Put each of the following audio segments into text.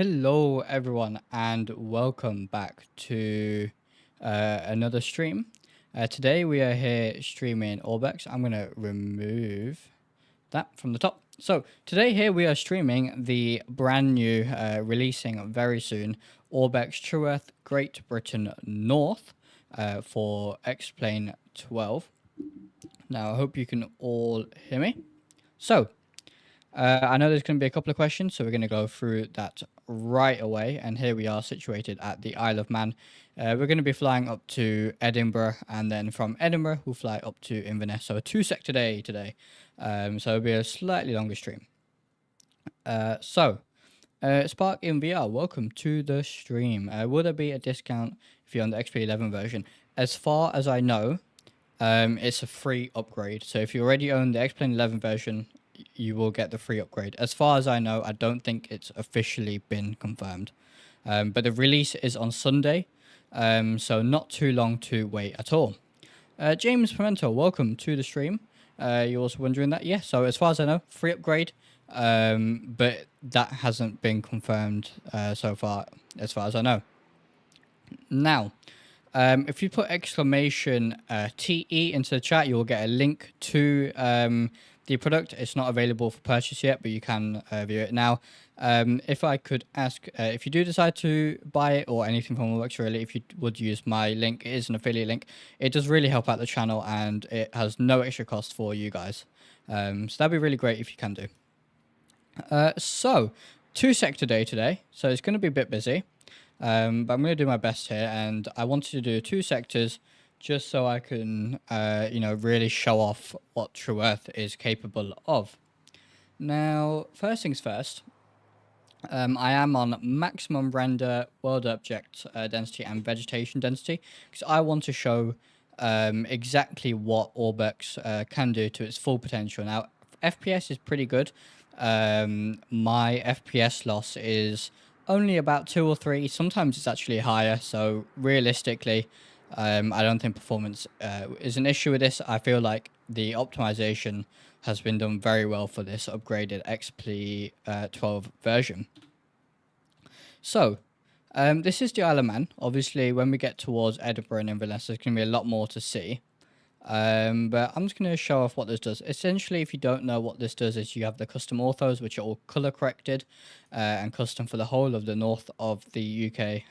Hello everyone and welcome back to another stream. Today we are here streaming Orbx. I'm going to remove that from the top. So today here we are streaming the brand new, releasing very soon, Orbx True Earth Great Britain North for X-Plane 12. Now I hope you can all hear me. So I know there's going to be a couple of questions, so we're going to go through that right away. And here we are situated at the Isle of Man. We're going to be flying up to Edinburgh, and then from Edinburgh, we'll fly up to Inverness. So a two-sector day today. So it'll be a slightly longer stream. Spark in VR, welcome to the stream. Will there be a discount if you're on the XP11 version? As far as I know, it's a free upgrade. So if you already own the XP 11 version, you will get the free upgrade. As far as I know, I don't think it's officially been confirmed. But the release is on Sunday, so not too long to wait at all. James Pimento, welcome to the stream. You're also wondering that? Yeah, so as far as I know, free upgrade, but that hasn't been confirmed so far, as far as I know. Now, if you put exclamation TE into the chat, you will get a link to the product. It's not available for purchase yet, but you can view it now. If I could ask, if you do decide to buy it or anything from Orbx, really, if you would use my link, it is an affiliate link. It does really help out the channel, and it has no extra cost for you guys. So that'd be really great if you can do. So, two-sector day today, so it's going to be a bit busy. But I'm going to do my best here, and I wanted to do two sectors just so I can, really show off what True Earth is capable of. Now, first things first, I am on maximum render, world object density, and vegetation density, because I want to show exactly what Orbx can do to its full potential. Now, FPS is pretty good. My FPS loss is only about 2 or 3. Sometimes it's actually higher. So realistically, I don't think performance is an issue with this. I feel like the optimization has been done very well for this upgraded XP 12 version. So this is the Isle of Man. Obviously, when we get towards Edinburgh and Inverness, there's going to be a lot more to see. But I'm just going to show off what this does. Essentially, if you don't know what this does, is you have the custom orthos, which are all color corrected and custom for the whole of the north of the UK.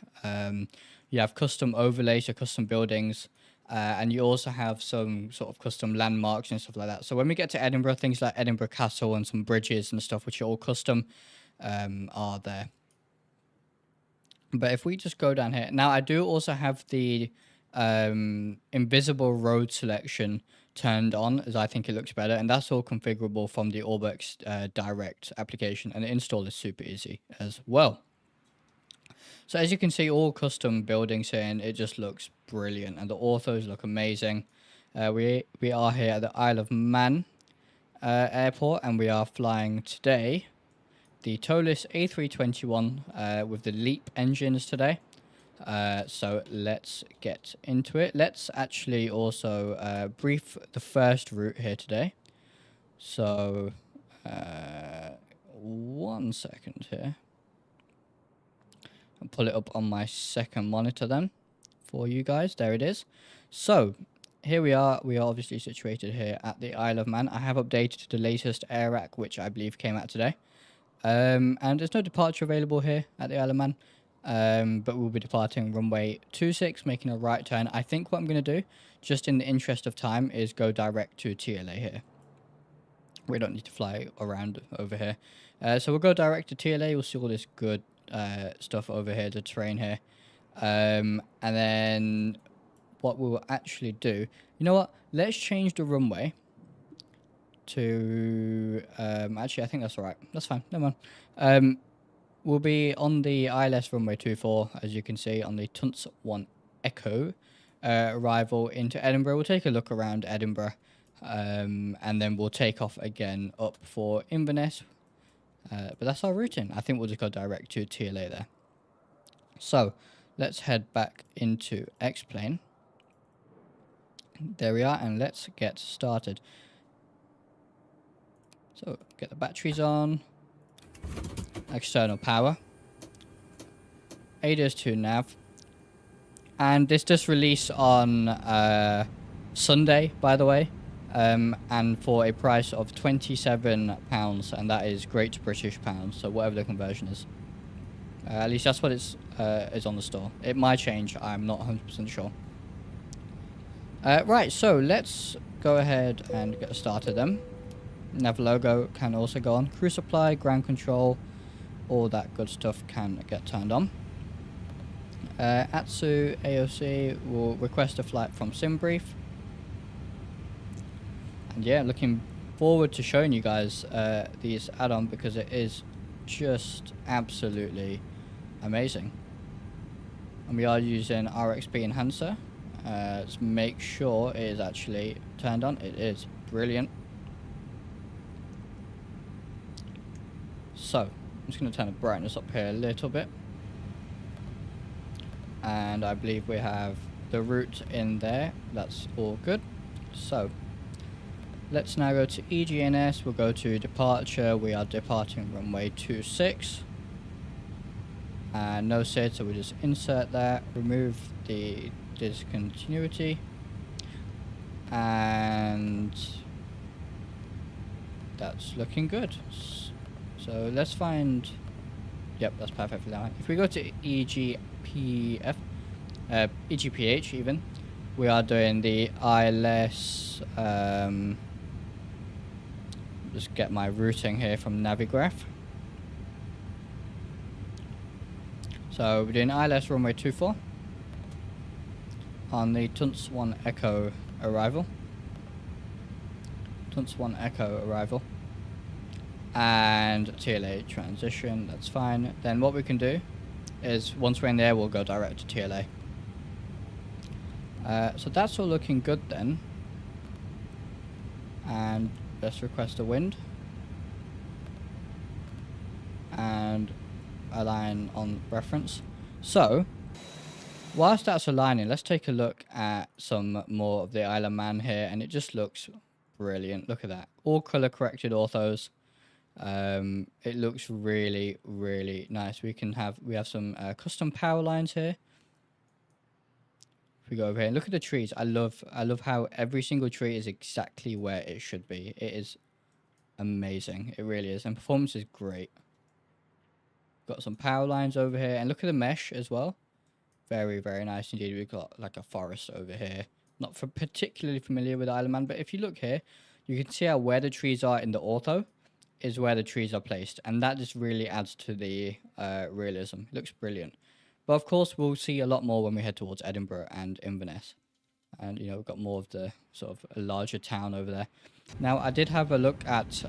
You have custom overlays, or custom buildings, and you also have some sort of custom landmarks and stuff like that. So when we get to Edinburgh, things like Edinburgh Castle and some bridges and stuff, which are all custom, are there. But if we just go down here, now I do also have the invisible road selection turned on, as I think it looks better, and that's all configurable from the Orbxdirect application, and the install is super easy as well. So as you can see, all custom buildings here, and it just looks brilliant, and the orthos look amazing. We are here at the Isle of Man airport, and we are flying today the Tolis A321 with the LEAP engines today. So let's get into it. Let's actually also brief the first route here today. So 1 second here. I'll pull it up on my second monitor then for you guys. There it is. So here we are. We are obviously situated here at the Isle of Man. I have updated to the latest AirRack, which I believe came out today. And there's no departure available here at the Isle of Man. But we'll be departing runway 26, making a right turn. I think what I'm going to do, just in the interest of time, is go direct to TLA here. We don't need to fly around over here. So we'll go direct to TLA. We'll see all this good stuff over here, the terrain here. And then what we will actually do, you know what? Let's change the runway to... actually, I think that's all right. That's fine. Never mind. We'll be on the ILS runway 24, as you can see, on the Tunts 1 Echo arrival into Edinburgh. We'll take a look around Edinburgh, and then we'll take off again up for Inverness. But that's our routing. I think we'll just go direct to TLA there. So let's head back into X-Plane. There we are, and let's get started. So get the batteries on. External power. ADS to nav. And this does release on Sunday, by the way. And for a price of £27, and that is Great British pounds, so whatever the conversion is. At least that's what it's is on the store. It might change, I'm not 100% sure. Right, so let's go ahead and get started then. Nav logo can also go on. Crew supply, ground control, all that good stuff can get turned on. Atsu AOC will request a flight from SimBrief. And yeah, looking forward to showing you guys these add-on because it is just absolutely amazing. And we are using RXP enhancer. Let's make sure it is actually turned on. It is brilliant. So I'm just going to turn the brightness up here a little bit. And I believe we have the route in there. That's all good. So let's now go to EGNS. We'll go to departure. We are departing runway 26. And no SID, so we just insert that, remove the discontinuity, and that's looking good. So let's find, yep, that's perfectly fine. If we go to EGPF, EGPH even, we are doing the ILS, just get my routing here from Navigraph. So we're doing ILS runway 24 on the Tunce 1 Echo arrival. Tunce 1 Echo arrival. And TLA transition, that's fine. Then what we can do is once we're in there, we'll go direct to TLA. So that's all looking good then. And let's request a wind. And align on reference. So whilst that's aligning, let's take a look at some more of the Isle of Man here, and it just looks brilliant. Look at that, all color corrected orthos. It looks really nice. We have some custom power lines here. If we go over here and look at the trees, I love how every single tree is exactly where it should be. It is amazing, it really is, and performance is great. Got some power lines over here, and look at the mesh as well. Very nice indeed. We've got like a forest over here. Not particularly familiar with Isle of Man, but if you look here, you can see how where the trees are in the ortho is where the trees are placed, and that just really adds to the realism. It looks brilliant. But of course, we'll see a lot more when we head towards Edinburgh and Inverness. And you know, we've got more of the sort of a larger town over there. Now, I did have a look at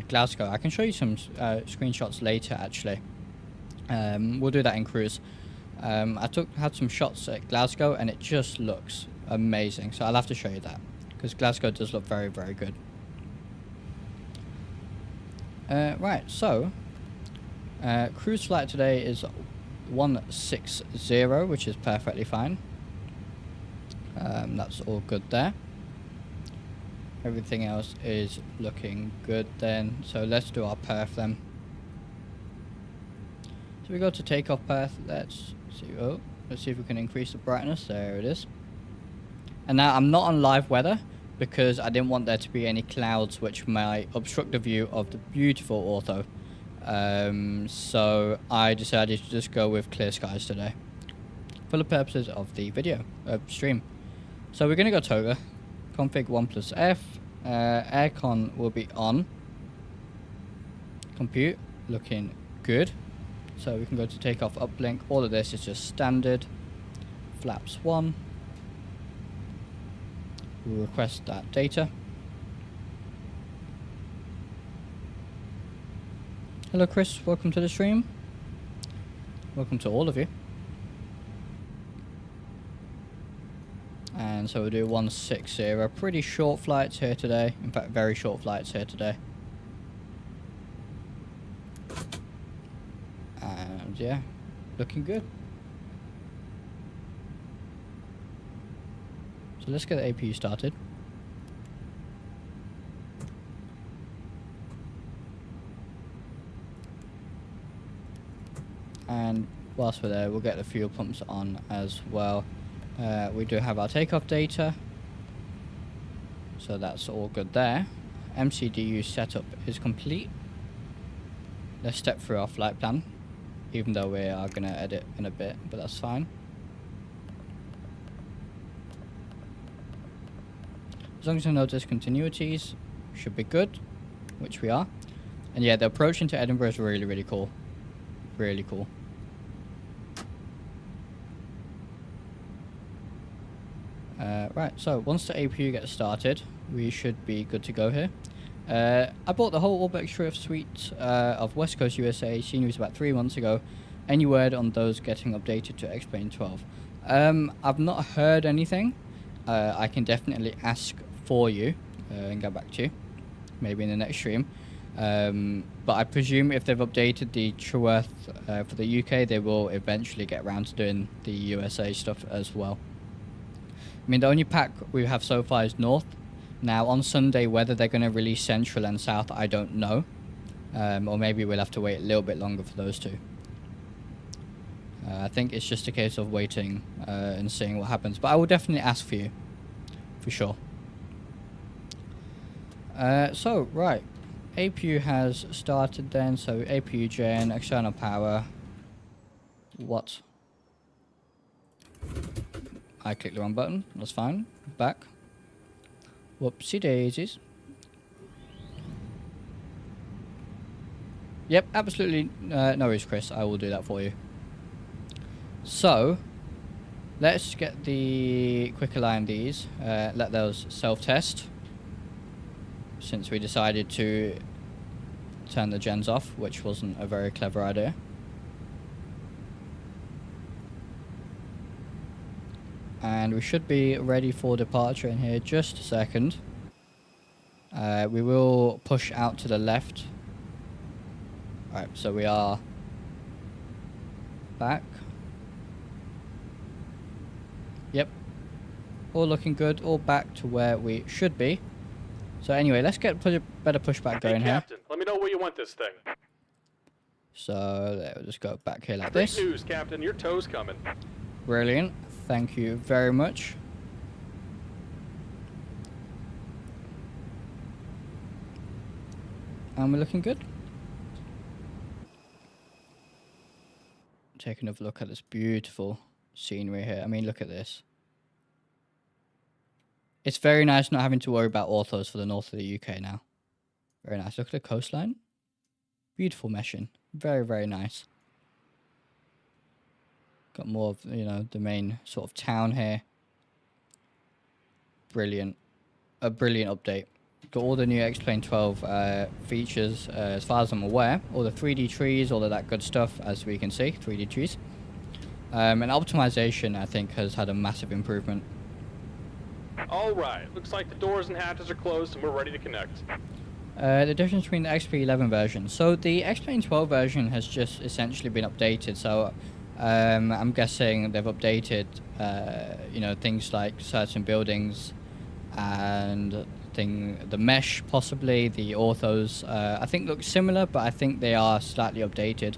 Glasgow. I can show you some screenshots later actually. We'll do that in cruise. I had some shots at Glasgow, and it just looks amazing. So I'll have to show you that because Glasgow does look very good. Right, so cruise flight today is 160, which is perfectly fine. That's all good there. Everything else is looking good then. So let's do our perf then. So we go to takeoff path. Let's see. Oh, let's see if we can increase the brightness. There it is. And now I'm not on live weather because I didn't want there to be any clouds which might obstruct the view of the beautiful ortho. So I decided to just go with clear skies today for the purposes of the video stream. So we're going to go toga. Config 1+F. Aircon will be on. Compute looking good. So we can go to takeoff uplink. All of this is just standard. Flaps 1. We'll request that data. Hello Chris, welcome to the stream. Welcome to all of you. And so we'll do 160. Pretty short flights here today. In fact, very short flights here today. And yeah, looking good. So let's get the APU started. And whilst we're there, we'll get the fuel pumps on as well. We do have our takeoff data, so that's all good there. MCDU setup is complete. Let's step through our flight plan, even though we are going to edit in a bit, but that's fine. As long as there are no discontinuities, should be good, which we are. And yeah, the approach into Edinburgh is really, really cool. Really cool. Right, so once the APU gets started, we should be good to go here. I bought the whole Orbxdirect suite of West Coast USA sceneries about 3 months ago. Any word on those getting updated to X-Plane 12? I've not heard anything. I can definitely ask for you and get back to you, maybe in the next stream. But I presume if they've updated the True Earth for the UK, they will eventually get around to doing the USA stuff as well. I mean, the only pack we have so far is North. Now, on Sunday, whether they're going to release Central and South, I don't know. Or maybe we'll have to wait a little bit longer for those two. I think it's just a case of waiting and seeing what happens. But I will definitely ask for you, for sure. So, right. APU has started then. So, APU gen, external power. What? I clicked the wrong button. That's fine. Back. Whoopsie daisies. Yep, absolutely no worries, Chris. I will do that for you. So, let's get the quick align these. Let those self-test. Since we decided to turn the gens off, which wasn't a very clever idea. And we should be ready for departure in here. Just a second. We will push out to the left. Alright, so we are back. Yep. All looking good. All back to where we should be. So anyway, let's get better pushback going here. Captain, let me know where you want this thing. So we'll just go back here like this. Great news, Captain. Your tow's coming. Brilliant. Thank you very much. And we're looking good. Take another look at this beautiful scenery here. I mean, look at this. It's very nice not having to worry about orthos for the north of the UK now. Very nice. Look at the coastline. Beautiful meshing. Very, very nice. Got more of, you know, the main sort of town here. Brilliant. A brilliant update. Got all the new X-Plane 12 features, as far as I'm aware. All the 3D trees, all of that good stuff, as we can see. 3D trees. And optimization, I think, has had a massive improvement. All right. Looks like the doors and hatches are closed and we're ready to connect. The difference between the XP 11 version. So the X-Plane 12 version has just essentially been updated. So I'm guessing they've updated, you know, things like certain buildings and the mesh, possibly the orthos. I think look similar, but I think they are slightly updated.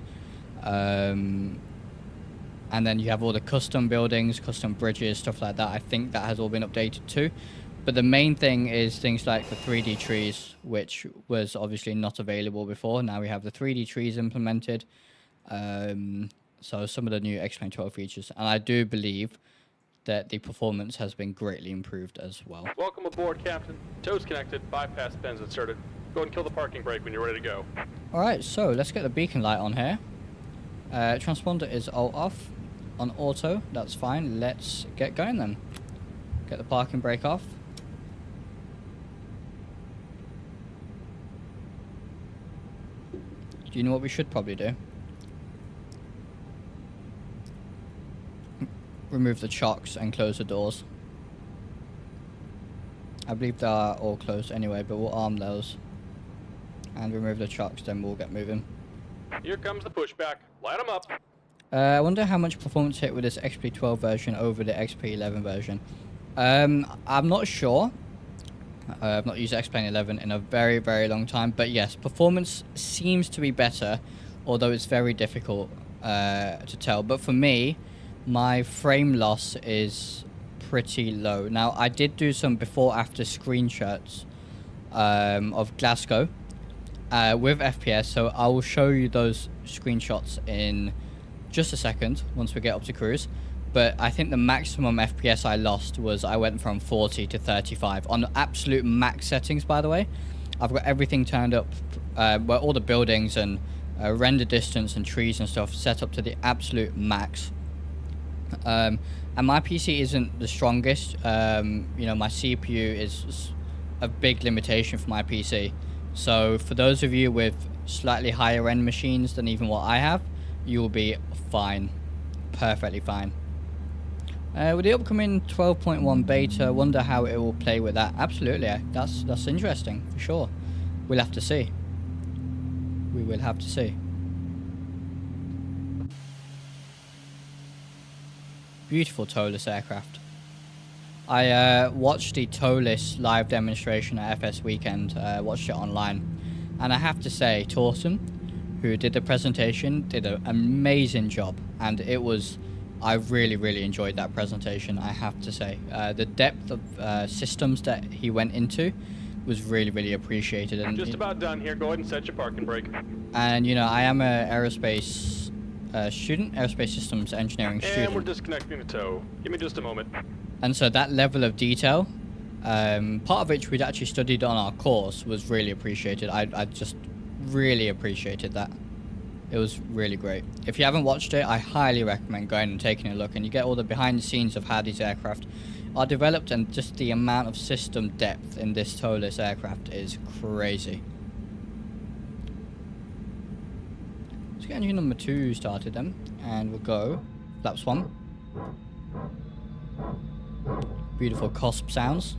And then you have all the custom buildings, custom bridges, stuff like that. I think that has all been updated too. But the main thing is things like the 3D trees, which was obviously not available before. Now we have the 3D trees implemented. So some of the new X-Plane 12 features. And I do believe that the performance has been greatly improved as well. Welcome aboard, Captain. Tow's connected, bypass pins inserted. Go ahead and kill the parking brake when you're ready to go. Alright, so let's get the beacon light on here. Transponder is all off. On auto, that's fine. Let's get going then. Get the parking brake off. Do you know what we should probably do? Remove the chocks and close the doors. I believe they are all closed anyway, but we'll arm those. And remove the chocks, then we'll get moving. Here comes the pushback. Light them up. I wonder how much performance hit with this XP 12 version over the XP 11 version. I'm not sure. I've not used X-Plane 11 in a very, very long time. But yes, performance seems to be better, although it's very difficult to tell. But for me, my frame loss is pretty low. Now, I did do some before-after screenshots of Glasgow with FPS, so I will show you those screenshots in just a second once we get up to cruise. But I think the maximum FPS I lost was I went from 40 to 35 on absolute max settings, by the way. I've got everything turned up, where all the buildings and render distance and trees and stuff set up to the absolute max. And my PC isn't the strongest. You know, my CPU is a big limitation for my PC. So for those of you with slightly higher end machines than even what I have, you will be fine, perfectly fine. With the upcoming 12.1 beta, wonder how it will play with that. Absolutely, that's interesting for sure. We'll have to see. We will have to see. Beautiful towless aircraft. I watched the towless live demonstration at FS Weekend. Watched it online, and I have to say, Torsten, who did the presentation, did an amazing job, and it was. I really enjoyed that presentation, I have to say. The depth of systems that he went into was really appreciated. And just about done here. Go ahead and set your parking brake. And you know, I am an aerospace student, aerospace systems engineering student. And we're disconnecting the tow. Give me just a moment. And so that level of detail, part of which we'd actually studied on our course, was really appreciated. I just really appreciated that. It was really great. If you haven't watched it, I highly recommend going and taking a look, and you get all the behind the scenes of how these aircraft are developed, and just the amount of system depth in this towless aircraft is crazy. Let's get engine number 2 started then, and we'll go flaps 1. Beautiful cusp sounds.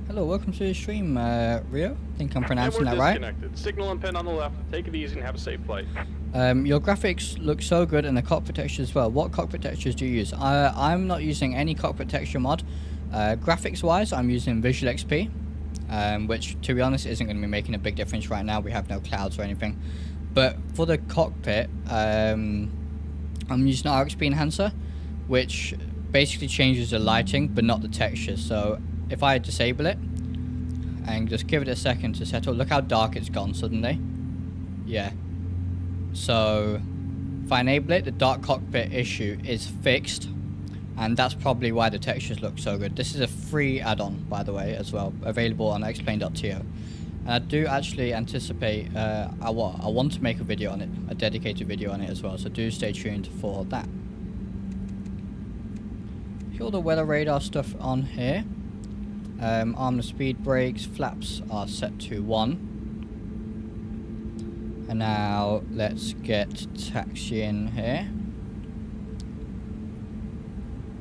Hello, welcome to the stream, Rio. I think I'm pronouncing that right. Signal and pin on the left. Take it easy and have a safe flight. Your graphics look so good, and the cockpit texture as well. What cockpit textures do you use? I'm not using any cockpit texture mod. Graphics-wise, I'm using Visual XP, which, to be honest, isn't going to be making a big difference right now. We have no clouds or anything. But for the cockpit, I'm using RXP Enhancer, which basically changes the lighting, but not the texture. So if I disable it and just give it a second to settle, look how dark it's gone suddenly. Yeah. So if I enable it, the dark cockpit issue is fixed, and that's probably why the textures look so good. This is a free add-on, by the way, as well, available on explain.to. And I do actually anticipate, I want to make a video on it, a dedicated video on it as well, so do stay tuned for that. All the weather radar stuff on here. Arm the speed brakes, flaps are set to 1. And now let's get taxiing here.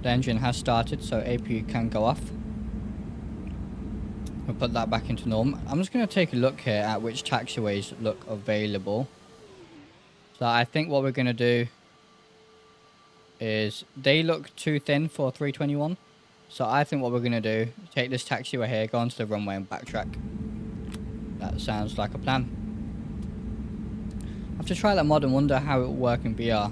The engine has started, so APU can go off. We'll put that back into normal. I'm just going to take a look here at which taxiways look available. So I think what we're going to do is, they look too thin for 321. So I think what we're going to do, take this taxiway here, go onto the runway and backtrack. That sounds like a plan. I have to try that mod and wonder how it will work in VR.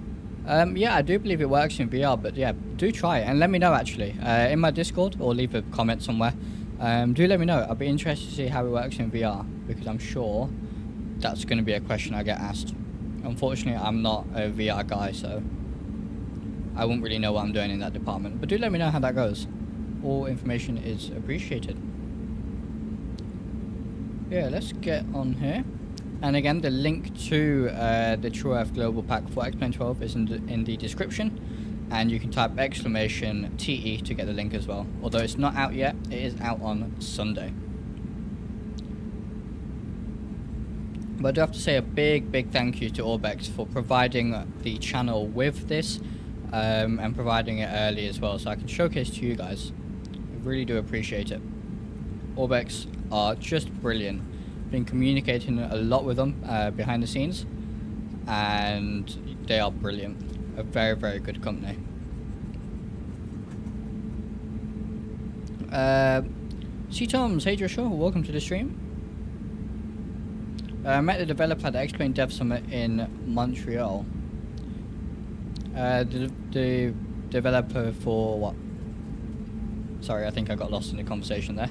Yeah, I do believe it works in VR, but yeah, do try it and let me know actually. In my Discord, or leave a comment somewhere. Do let me know. I'll be interested to see how it works in VR, because I'm sure that's going to be a question I get asked. Unfortunately, I'm not a VR guy, so I won't really know what I'm doing in that department. But do let me know how that goes. All information is appreciated. Yeah, let's get on here. And again, the link to the True Earth Global Pack for Explain 12 is in the description. And you can type exclamation TE to get the link as well. Although it's not out yet, it is out on Sunday. But I do have to say a big thank you to Orbx for providing the channel with this. And providing it early as well, so I can showcase to you guys. I really do appreciate it. Orbx are just brilliant. Been communicating a lot with them behind the scenes, and they are brilliant. A very good company. C-Toms, hey Drishal, welcome to the stream. I met the developer at the X-Plane Dev Summit in Montreal. The developer for what? Sorry, I think I got lost in the conversation there.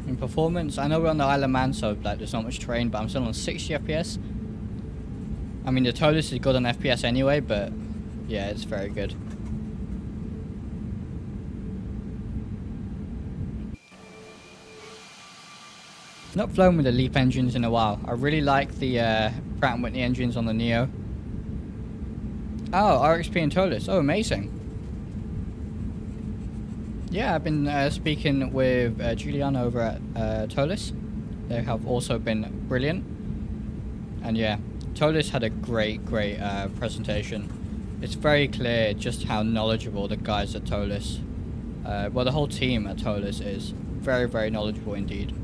In performance, I know we're on the Isle of Man, so like there's not much terrain, but I'm still on 60 FPS. I mean, the Tolus is good on FPS anyway, but yeah, it's very good. Not flown with the Leap engines in a while. I really like the Pratt & Whitney engines on the Neo. Oh, RXP and Tolus. Oh, amazing. Yeah, I've been speaking with Julian over at Tolus. They have also been brilliant. And yeah, Tolus had a great presentation. It's very clear just how knowledgeable the guys at Tolus, well, the whole team at Tolus is. Very knowledgeable indeed.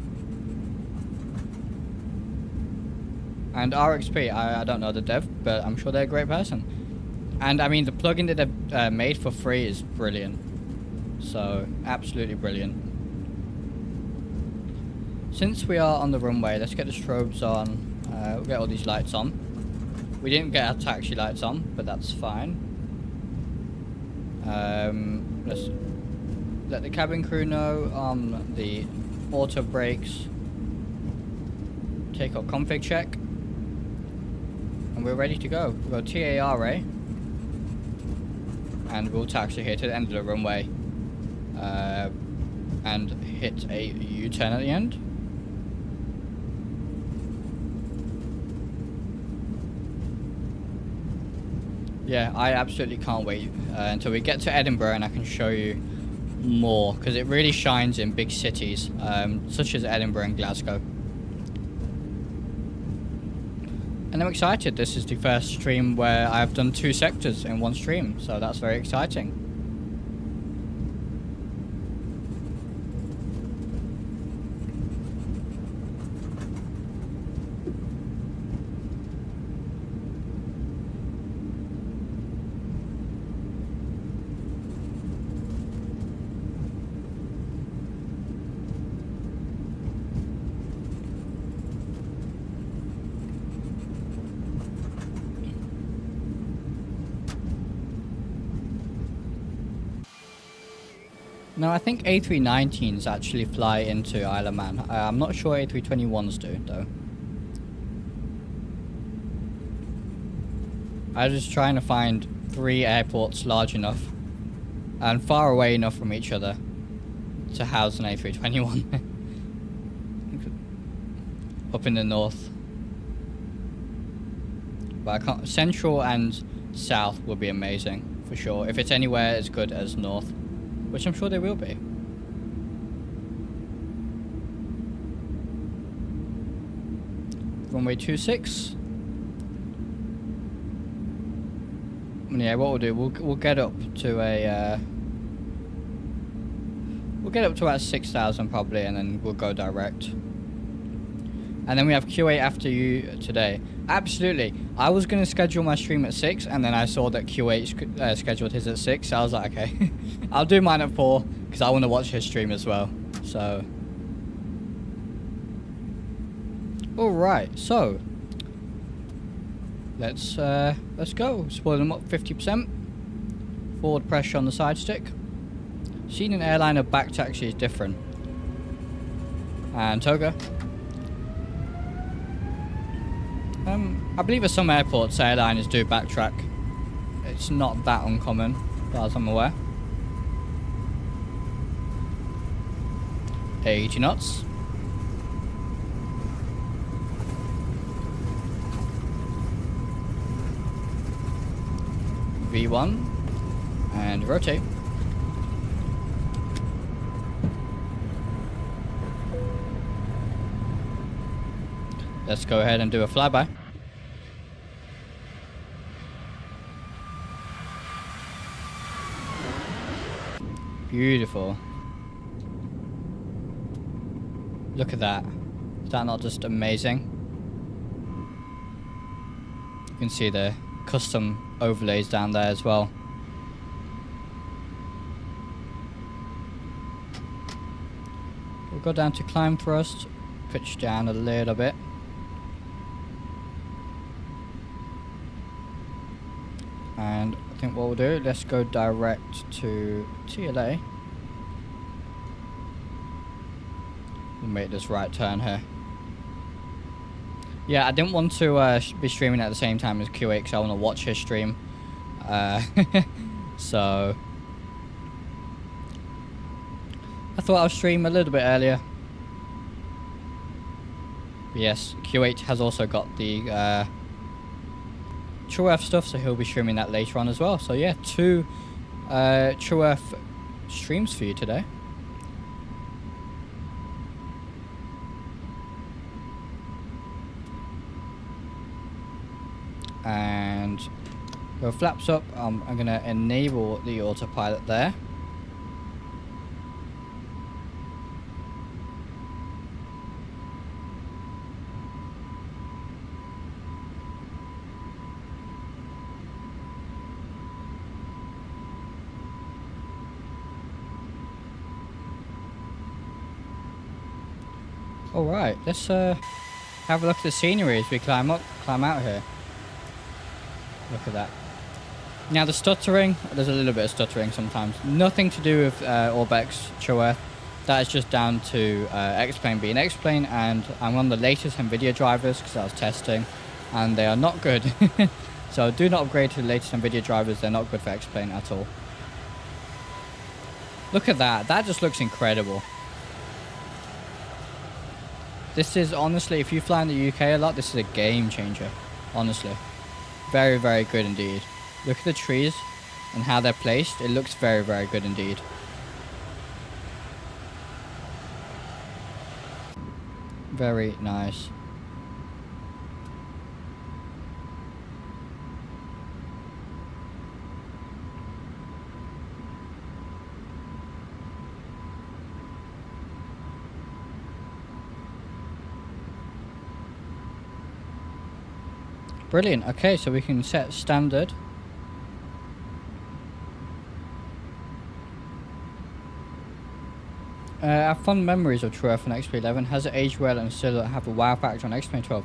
And RXP, I don't know the dev, but I'm sure they're a great person. And I mean, the plugin that they've made for free is brilliant. So, absolutely brilliant. Since we are on the runway, let's get the strobes on. We'll get all these lights on. We didn't get our taxi lights on, but that's fine. Let's let the cabin crew know on the auto brakes. Take our config check. And we're ready to go. We've got TARA. And we'll taxi here to the end of the runway. And hit a U-turn at the end. Yeah, I absolutely can't wait until we get to Edinburgh and I can show you more, because it really shines in big cities such as Edinburgh and Glasgow. And I'm excited. This is the first stream where I've done 2 sectors in one stream, so that's very exciting. No, I think A319s actually fly into Isle of Man. I'm not sure A321s do, though. I was just trying to find 3 airports large enough and far away enough from each other to house an A321. Up in the north. But I can't. Central and south will be amazing, for sure. If it's anywhere as good as north. Which I'm sure they will be. Runway 26. Yeah, what we'll do, we'll get up to a we'll get up to about 6,000 probably, and then we'll go direct. And then we have Q8 after you today. Absolutely. I was going to schedule my stream at 6, and then I saw that Q8 scheduled his at 6, so I was like, okay. I'll do mine at 4, because I want to watch his stream as well. So. Alright, so. Let's go. Spoil them up 50%. Forward pressure on the side stick. Seeing an airliner back taxi is different. And Toga. I believe at some airports airliners do backtrack. It's not that uncommon, as far as I'm aware. 80 knots. V1 and rotate. Let's go ahead and do a flyby. Beautiful. Look at that. Is that not just amazing? You can see the custom overlays down there as well. We'll go down to climb thrust, pitch down a little bit. And I think what we'll do, let's go direct to TLA. We'll make this right turn here. Yeah, I didn't want to be streaming at the same time as Q8 because I want to watch his stream. So I thought I'll stream a little bit earlier. But yes, Q8 has also got the True Earth stuff, so he'll be streaming that later on as well. So yeah, 2 True Earth streams for you today. And the flaps up, I'm going to enable the autopilot there. Alright, let's have a look at the scenery as we climb out here. Look at that. Now the stuttering, there's a little bit of stuttering sometimes. Nothing to do with Orbx True Earth. That is just down to X-Plane being X-Plane, and I'm on the latest NVIDIA drivers because I was testing, and they are not good. So do not upgrade to the latest NVIDIA drivers, they're not good for X-Plane at all. Look at that, that just looks incredible. This is honestly, if you fly in the UK a lot, this is a game changer, honestly. Very, very good indeed. Look at the trees and how they're placed. It looks very, very good indeed. Very nice. Brilliant. Okay, so we can set standard. Our fond memories of True Earth on XP11, has it aged well and still have a wow factor on XP12?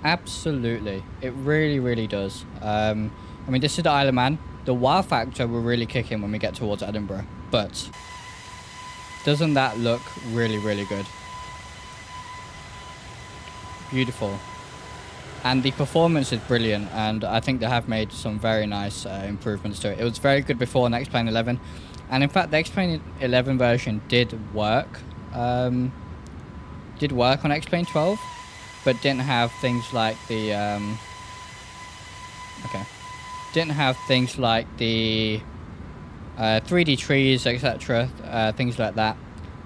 Absolutely. It really, really does. I mean, this is the Isle of Man. The wow factor will really kick in when we get towards Edinburgh. But doesn't that look really, really good? Beautiful. And the performance is brilliant, and I think they have made some very nice improvements to it. It was very good before on X-Plane 11, and in fact the X-Plane 11 version did work on X-Plane 12, but didn't have things like the didn't have things like the 3D trees, etc. Things like that.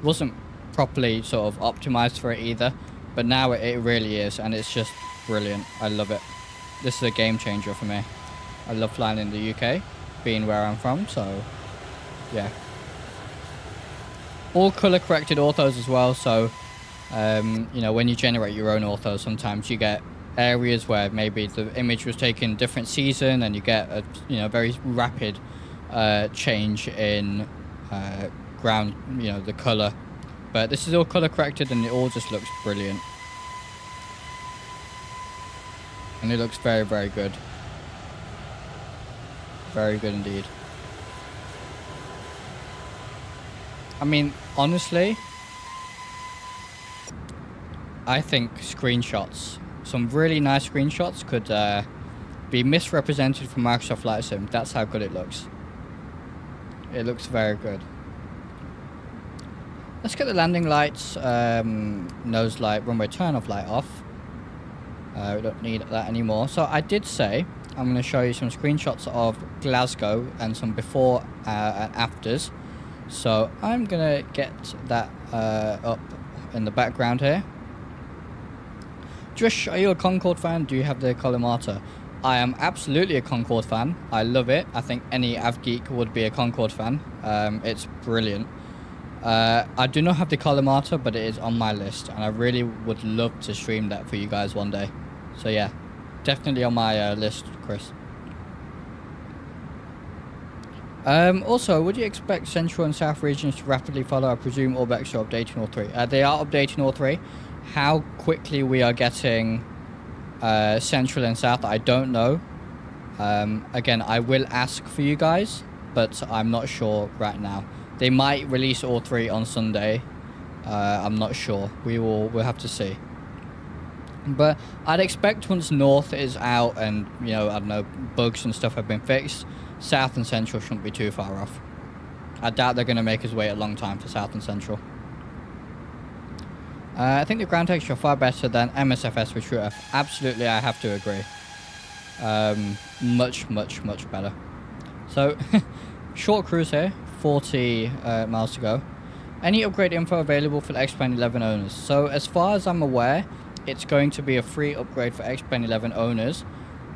Wasn't properly sort of optimized for it either, but now it really is, and it's just brilliant. I love it. This is a game changer for me. I love flying in the UK, being where I'm from, so yeah. All color corrected orthos as well, so you know, when you generate your own orthos, sometimes you get areas where maybe the image was taken different season and you get a very rapid change in ground, the color. But this is all color corrected and it all just looks brilliant. And it looks very, very good. Very good indeed. I mean, honestly, I think screenshots, some really nice screenshots could be misrepresented from Microsoft Flight Sim. That's how good it looks. It looks very good. Let's get the landing lights, nose light, runway turn-off light off. We don't need that anymore. So I did say I'm going to show you some screenshots of Glasgow and some before and afters. So I'm going to get that up in the background here. Drish, are you a Concorde fan? Do you have the collimator? I am absolutely a Concorde fan. I love it. I think any AvGeek would be a Concorde fan. It's brilliant. I do not have the collimator, but it is on my list, and I really would love to stream that for you guys one day. So yeah, definitely on my list, Chris. Also, would you expect Central and South regions to rapidly follow? I presume Orbx are updating all three. They are updating all three. How quickly we are getting Central and South, I don't know. Again, I will ask for you guys, but I'm not sure right now. They might release all three on Sunday. I'm not sure. We'll have to see. But I'd expect once North is out and, you know, I don't know, bugs and stuff have been fixed, South and Central shouldn't be too far off. I doubt they're going to make us wait a long time for South and Central. I think the ground texture are far better than MSFS with TrueF. Absolutely, I have to agree. Much better. So, short cruise here, 40 miles to go. Any upgrade info available for the X-Plane 11 owners? So, as far as I'm aware, it's going to be a free upgrade for X-Plane 11 owners,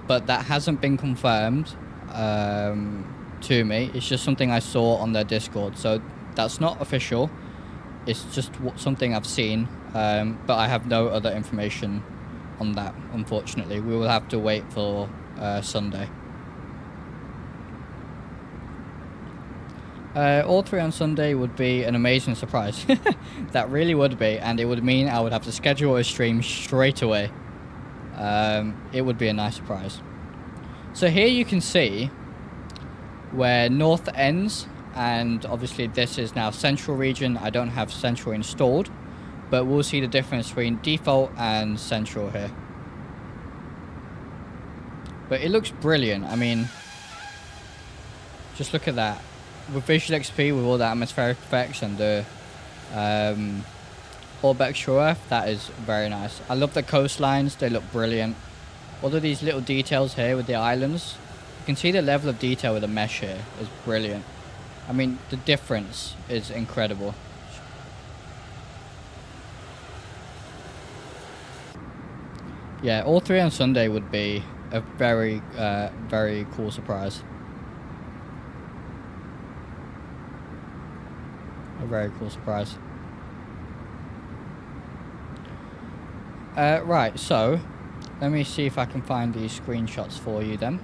but that hasn't been confirmed to me. It's just something I saw on their Discord, so that's not official. It's just something I've seen, but I have no other information on that, unfortunately. We will have to wait for Sunday. All three on Sunday would be an amazing surprise. That really would be, and it would mean I would have to schedule a stream straight away. It would be a nice surprise. So here you can see where North ends, and obviously this is now Central region. I don't have Central installed, but we'll see the difference between default and Central here. But it looks brilliant. I mean, just look at that. With Visual XP, with all the atmospheric effects and the Orbx TrueF, that is very nice. I love the coastlines, they look brilliant. All of these little details here with the islands, you can see the level of detail with the mesh here is brilliant. I mean, the difference is incredible. Yeah, all three on Sunday would be a very, very cool surprise. A very cool surprise. Right, so let me see if I can find these screenshots for you then.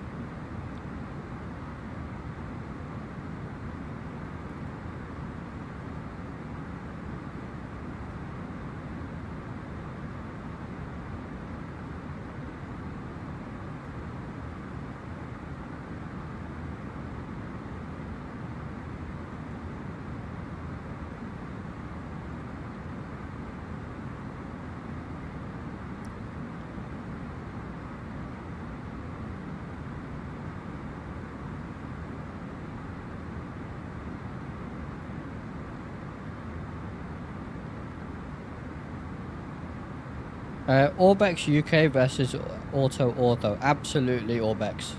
Orbx UK versus Ortho. Absolutely Orbx.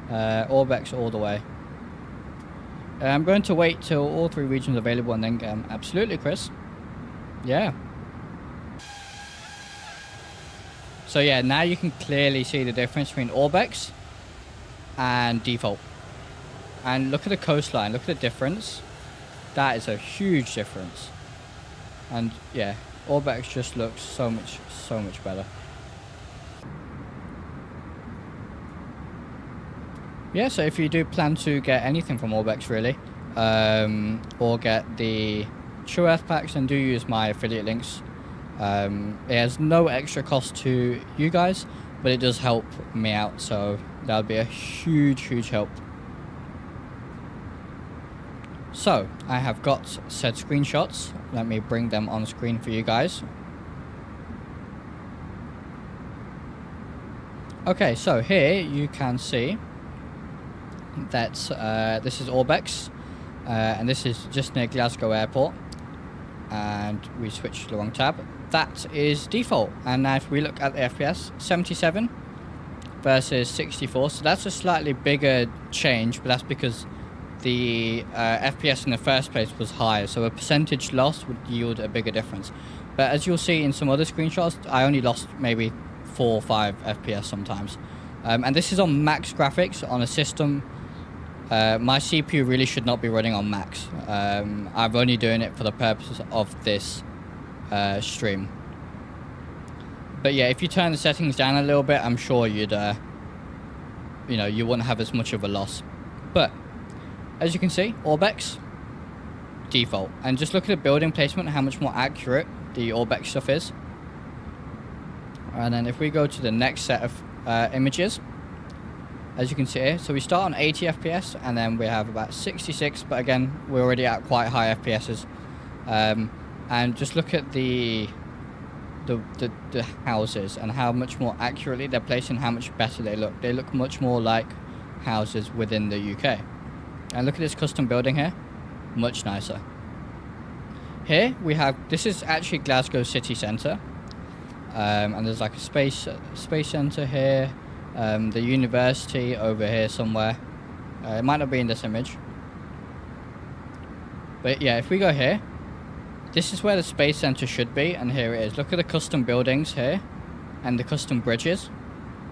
Orbx all the way. I'm going to wait till all three regions are available and then get them. Absolutely, Chris. Yeah. So yeah, now you can clearly see the difference between Orbx and default. And look at the coastline. Look at the difference. That is a huge difference. And yeah, Orbx just looks so much better. Yeah, so if you do plan to get anything from Orbx really, or get the TrueF packs, then do use my affiliate links. It has no extra cost to you guys, but it does help me out, so that would be a huge help. So I have got said screenshots. Let me bring them on screen for you guys. Okay, so here you can see that this is Orbx, and this is just near Glasgow Airport, and we switched to the wrong tab. That is default, and now if we look at the FPS, 77 versus 64, so that's a slightly bigger change, but that's because the FPS in the first place was higher, so a percentage loss would yield a bigger difference. But as you'll see in some other screenshots, I only lost maybe 4 or 5 FPS sometimes. And this is on max graphics on a system. My CPU really should not be running on max. I'm only doing it for the purposes of this stream. But yeah, if you turn the settings down a little bit, I'm sure you'd, you know, you wouldn't have as much of a loss. But as you can see, Orbx, default. And just look at the building placement, how much more accurate the Orbx stuff is. And then if we go to the next set of images, as you can see here, so we start on 80 FPS and then we have about 66, but again, we're already at quite high FPSs. And just look at the houses and how much more accurately they're placed and how much better they look. They look much more like houses within the UK. And look at this custom building here, much nicer. Here we have, this is actually Glasgow city centre, and there's like a space centre here, the university over here somewhere. It might not be in this image, but yeah, if we go here, this is where the space center should be, and here it is. Look at the custom buildings here and the custom bridges.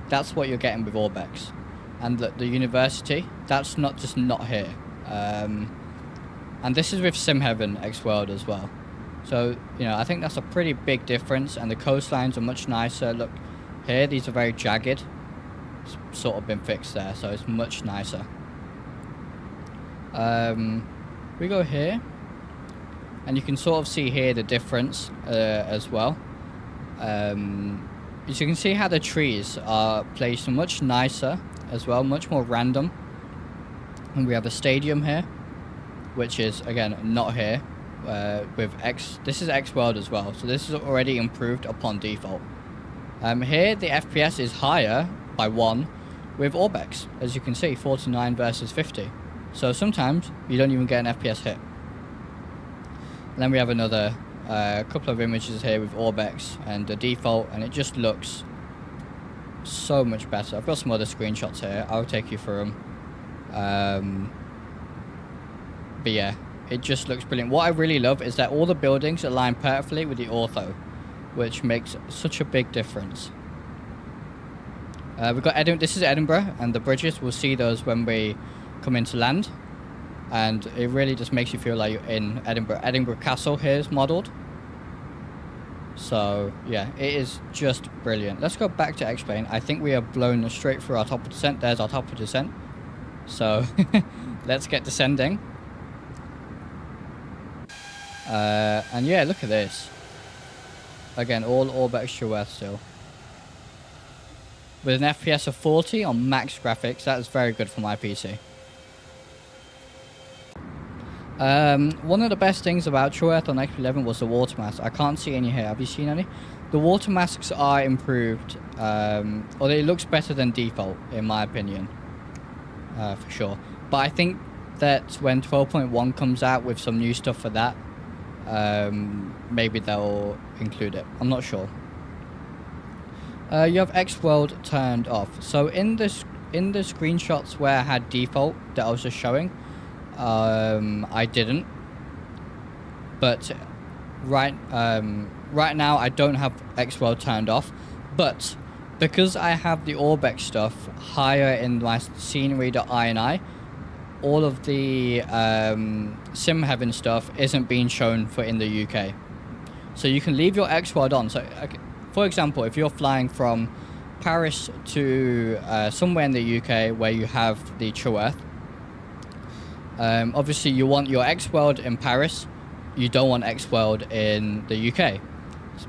That's what you're getting with Orbx. And the university, that's not here. And this is with SimHeaven X World as well. So, you know, I think that's a pretty big difference, and the coastlines are much nicer. Look here, these are very jagged. It's sort of been fixed there, so it's much nicer. We go here. And you can sort of see here the difference as well. As you can see how the trees are placed much nicer as well, much more random. And we have a stadium here, which is, again, not here. With this is X World as well, so this is already improved upon default. Here the FPS is higher by 1 with Orbx, as you can see, 49 versus 50. So sometimes you don't even get an FPS hit. And then we have another couple of images here with Orbx and the default, and it just looks so much better. I've got some other screenshots here. I'll take you through them. But yeah, it just looks brilliant. What I really love is that all the buildings align perfectly with the ortho, which makes such a big difference. We've got this is Edinburgh, and the bridges, we'll see those when we come into land. And it really just makes you feel like you're in Edinburgh. Edinburgh Castle here is modelled. So, yeah, it is just brilliant. Let's go back to X-Plane. I think we are blown straight through our top of descent. There's our top of descent. So, let's get descending. And yeah, look at this. Again, all Orbx True Earth still. With an FPS of 40 on max graphics, that is very good for my PC. One of the best things about True Earth on XP11 was the water mask. I can't see any here. Have you seen any? The water masks are improved, or it looks better than default, in my opinion, for sure. But I think that when 12.1 comes out with some new stuff for that, maybe they'll include it. I'm not sure. You have X World turned off. So in the screenshots where I had default that I was just showing, I didn't, but right now I don't have X World turned off, but because I have the Orbx stuff higher in my scenery.ini, all of the SimHeaven stuff isn't being shown for in the UK. So you can leave your X World on. So for example, if you're flying from Paris to somewhere in the UK where you have the True Earth, obviously you want your X World in Paris, you don't want X World in the UK.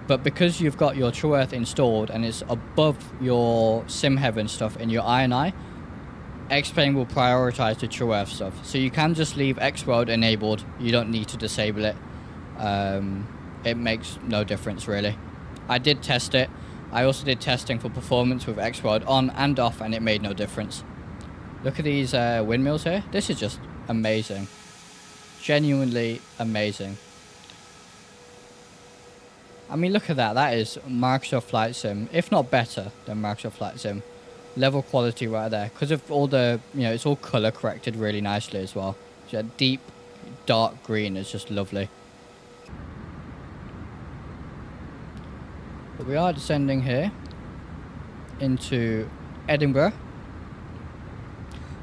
But because you've got your True Earth installed and it's above your SimHeaven stuff in your INI, X-Plane will prioritize the True Earth stuff. So you can just leave X World enabled, you don't need to disable it. It makes no difference really. I did test it. I also did testing for performance with X World on and off, and it made no difference. Look at these windmills here. This is just amazing. Genuinely amazing. I mean, look at that. That is Microsoft Flight Sim, if not better than Microsoft Flight Sim. Level quality right there. Because of all the, you know, it's all color corrected really nicely as well. So that deep, dark green is just lovely. But we are descending here into Edinburgh.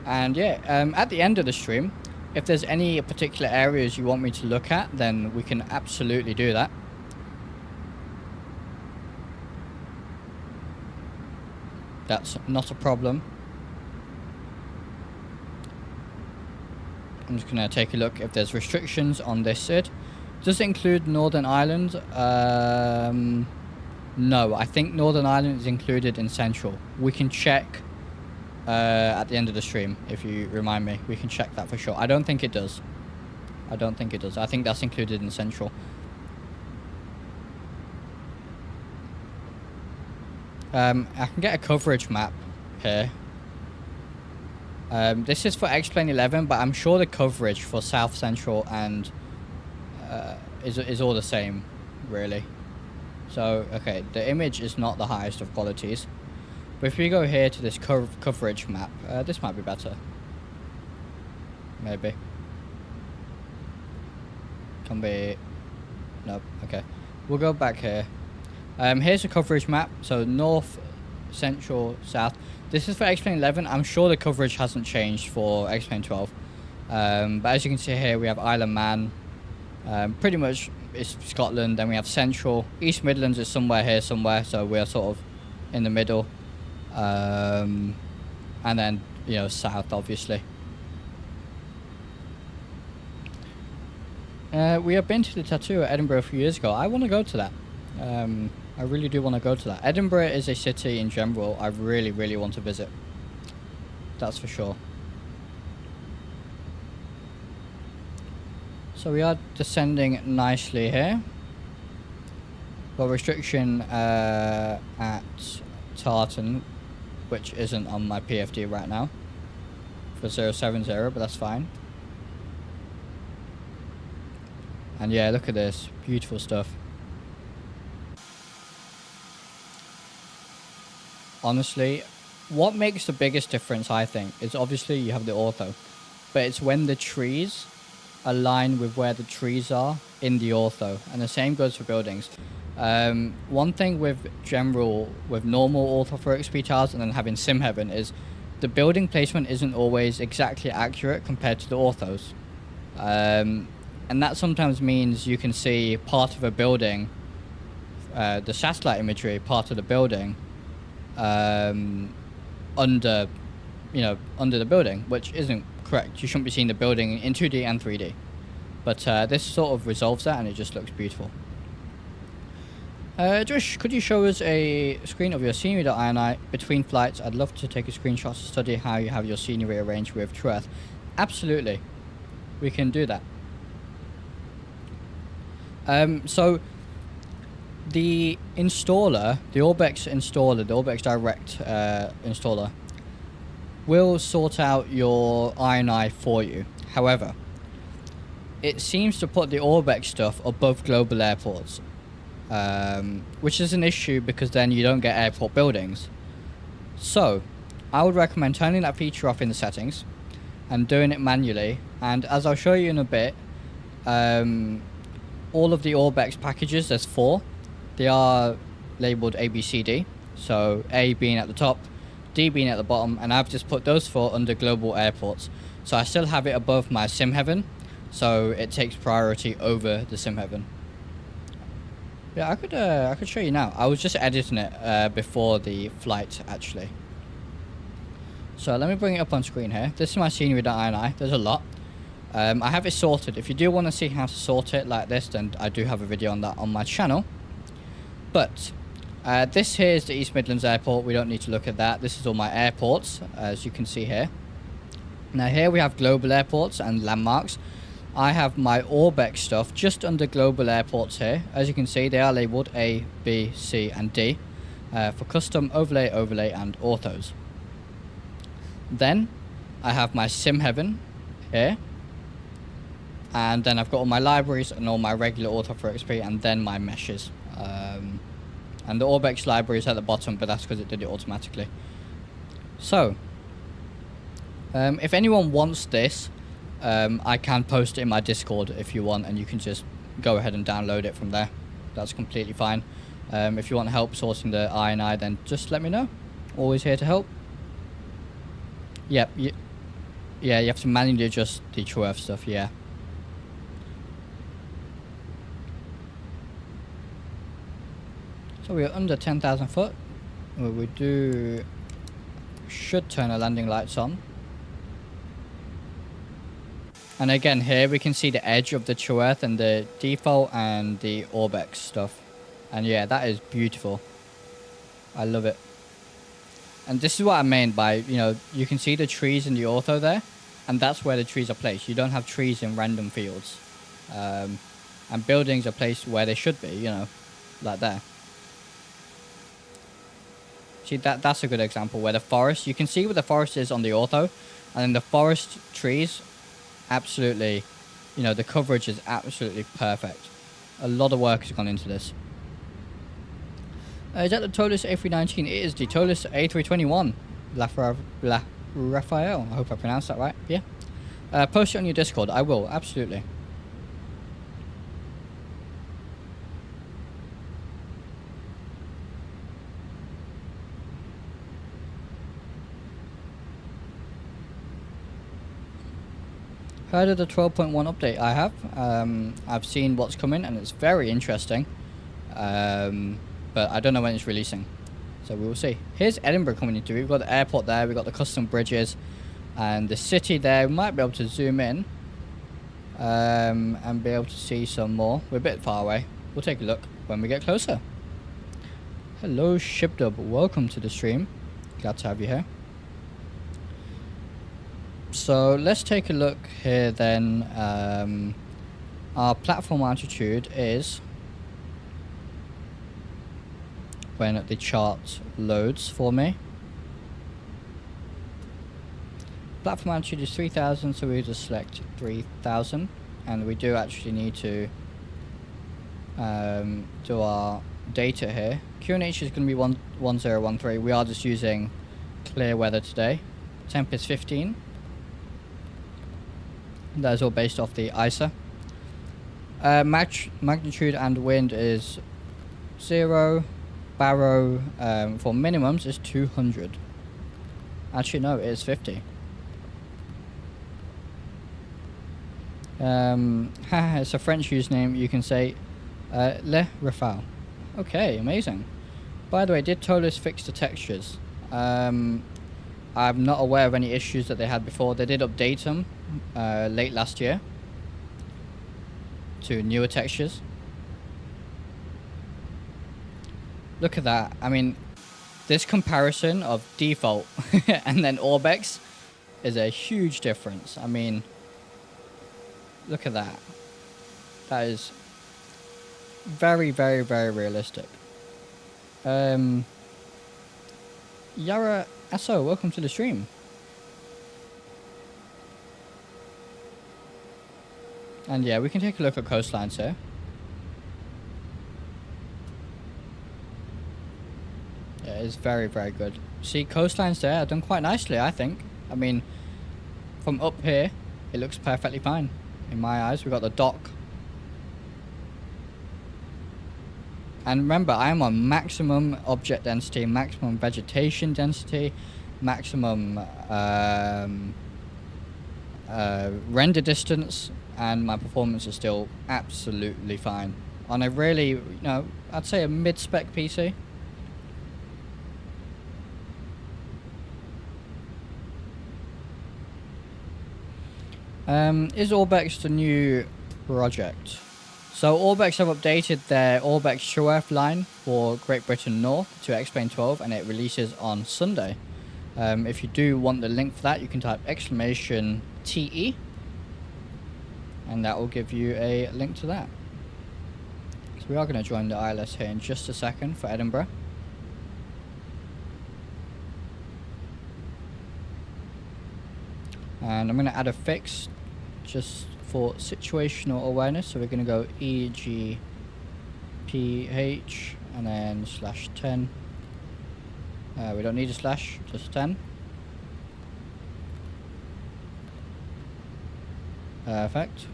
And yeah, at the end of the stream, if there's any particular areas you want me to look at, then we can absolutely do that. That's not a problem. I'm just going to take a look if there's restrictions on this SID. Does it include Northern Ireland? No, I think Northern Ireland is included in Central. We can check at the end of the stream, if you remind me. We can check that for sure. I don't think it does. I don't think it does. I think that's included in Central. I can get a coverage map here. This is for X-Plane 11, but I'm sure the coverage for South Central and is all the same, really. So, okay, the image is not the highest of qualities. But if we go here to this coverage map, this might be better. Maybe. Can be... Nope, okay. We'll go back here. Here's a coverage map. So, north, central, south. This is for X-Plane 11. I'm sure the coverage hasn't changed for X-Plane 12. But as you can see here, we have Isle of Man. Pretty much it's Scotland. Then we have Central. East Midlands is somewhere here somewhere. So we're sort of in the middle. And then, you know, south, obviously. We have been to the tattoo at Edinburgh a few years ago. I want to go to that. I really do want to go to that. Edinburgh is a city in general I really, really want to visit. That's for sure. So we are descending nicely here. Got restriction at Tartan, which isn't on my PFD right now, for 070, but that's fine. And yeah, look at this. Beautiful stuff. Honestly, what makes the biggest difference, I think, is obviously you have the ortho, but it's when the trees align with where the trees are in the ortho, and the same goes for buildings. One thing with normal ortho for XP tiles and then having sim heaven is the building placement isn't always exactly accurate compared to the orthos. And that sometimes means you can see part of a building, the satellite imagery, part of the building, under the building, which isn't correct. You shouldn't be seeing the building in 2D and 3D. But this sort of resolves that, and it just looks beautiful. Drish, could you show us a screen of your scenery.ini between flights? I'd love to take a screenshot to study how you have your scenery arranged with True Earth. Absolutely. We can do that. So the installer, the Orbx installer, the Orbxdirect installer, will sort out your INI for you. However, it seems to put the Orbx stuff above global airports, which is an issue because then you don't get airport buildings. So I would recommend turning that feature off in the settings and doing it manually. And as I'll show you in a bit, all of the Orbx packages, there's 4. They are labeled A, B, C, D. So A being at the top, D being at the bottom, and I've just put those 4 under global airports. So I still have it above my sim heaven, so it takes priority over the sim heaven. Yeah, I could show you now. I was just editing it before the flight, actually. So let me bring it up on screen here. This is my scenery.ini. There's a lot. I have it sorted. If you do want to see how to sort it like this, then I do have a video on that on my channel. But this here is the East Midlands Airport. We don't need to look at that. This is all my airports, as you can see here. Now here we have global airports and landmarks. I have my Orbx stuff just under global airports here. As you can see, they are labelled A, B, C and D for custom, overlay, and orthos. Then I have my sim heaven here. And then I've got all my libraries and all my regular ortho for XP, and then my meshes. And the Orbx library is at the bottom, but that's because it did it automatically. So, if anyone wants this, I can post it in my Discord if you want, and you can just go ahead and download it from there. That's completely fine. If you want help sorting the INI, then just let me know. Always here to help. Yep. Yeah, you have to manually adjust the True Earth stuff, yeah. So we are under 10,000 foot. We do should turn our landing lights on. And again, here we can see the edge of the true earth and the default and the Orbx stuff. And yeah, that is beautiful. I love it. And this is what I mean by, you know, you can see the trees in the ortho there. And that's where the trees are placed. You don't have trees in random fields. And buildings are placed where they should be, you know, like there. See, that's a good example where the forest, you can see where the forest is on the ortho. And then the forest trees, absolutely, you know, the coverage is absolutely perfect. A lot of work has gone into this. Is that the Tolus A319? It is the Tolus A321. Raphael. I hope I pronounced that right. Yeah. Post it on your Discord. I will. Absolutely. Heard of the 12.1 update? I have. I've seen what's coming and it's very interesting. But I don't know when it's releasing. So we will see. Here's Edinburgh coming into. We've got the airport there. We've got the custom bridges. And the city there. We might be able to zoom in. And be able to see some more. We're a bit far away. We'll take a look when we get closer. Hello, Shipdub. Welcome to the stream. Glad to have you here. So let's take a look here then. Our platform altitude is, when the chart loads for me, platform altitude is 3000, so we just select 3000, and we do actually need to do our data here. QNH is going to be 1013. We are just using clear weather today. Temp is 15. That is all based off the ISA. Magnitude and wind is 0. Barrow for minimums is 200. Actually, no, it is 50. It's a French username. You can say Le Rafale. Okay, amazing. By the way, did Tolus fix the textures? I'm not aware of any issues that they had before. They did update them late last year to newer textures. Look at that. I mean, this comparison of default and then Orbx is a huge difference. I mean, look at that. That is very, very, very realistic. Yara Asso, welcome to the stream. And yeah, we can take a look at coastlines here. Yeah, it's very, very good. See, coastlines there are done quite nicely, I think. I mean, from up here, it looks perfectly fine. In my eyes, we've got the dock. And remember, I am on maximum object density, maximum vegetation density, maximum render distance, and my performance is still absolutely fine. On a really, you know, I'd say a mid-spec PC. Is Orbx the new project? So Orbx have updated their Orbx True Earth line for Great Britain North to X-Plane 12, and it releases on Sunday. If you do want the link for that, you can type !TE, and that will give you a link to that. So we are going to join the ILS here in just a second for Edinburgh. And I'm going to add a fix just for situational awareness. So we're going to go EGPH and then /10. We don't need a slash, just 10. Perfect.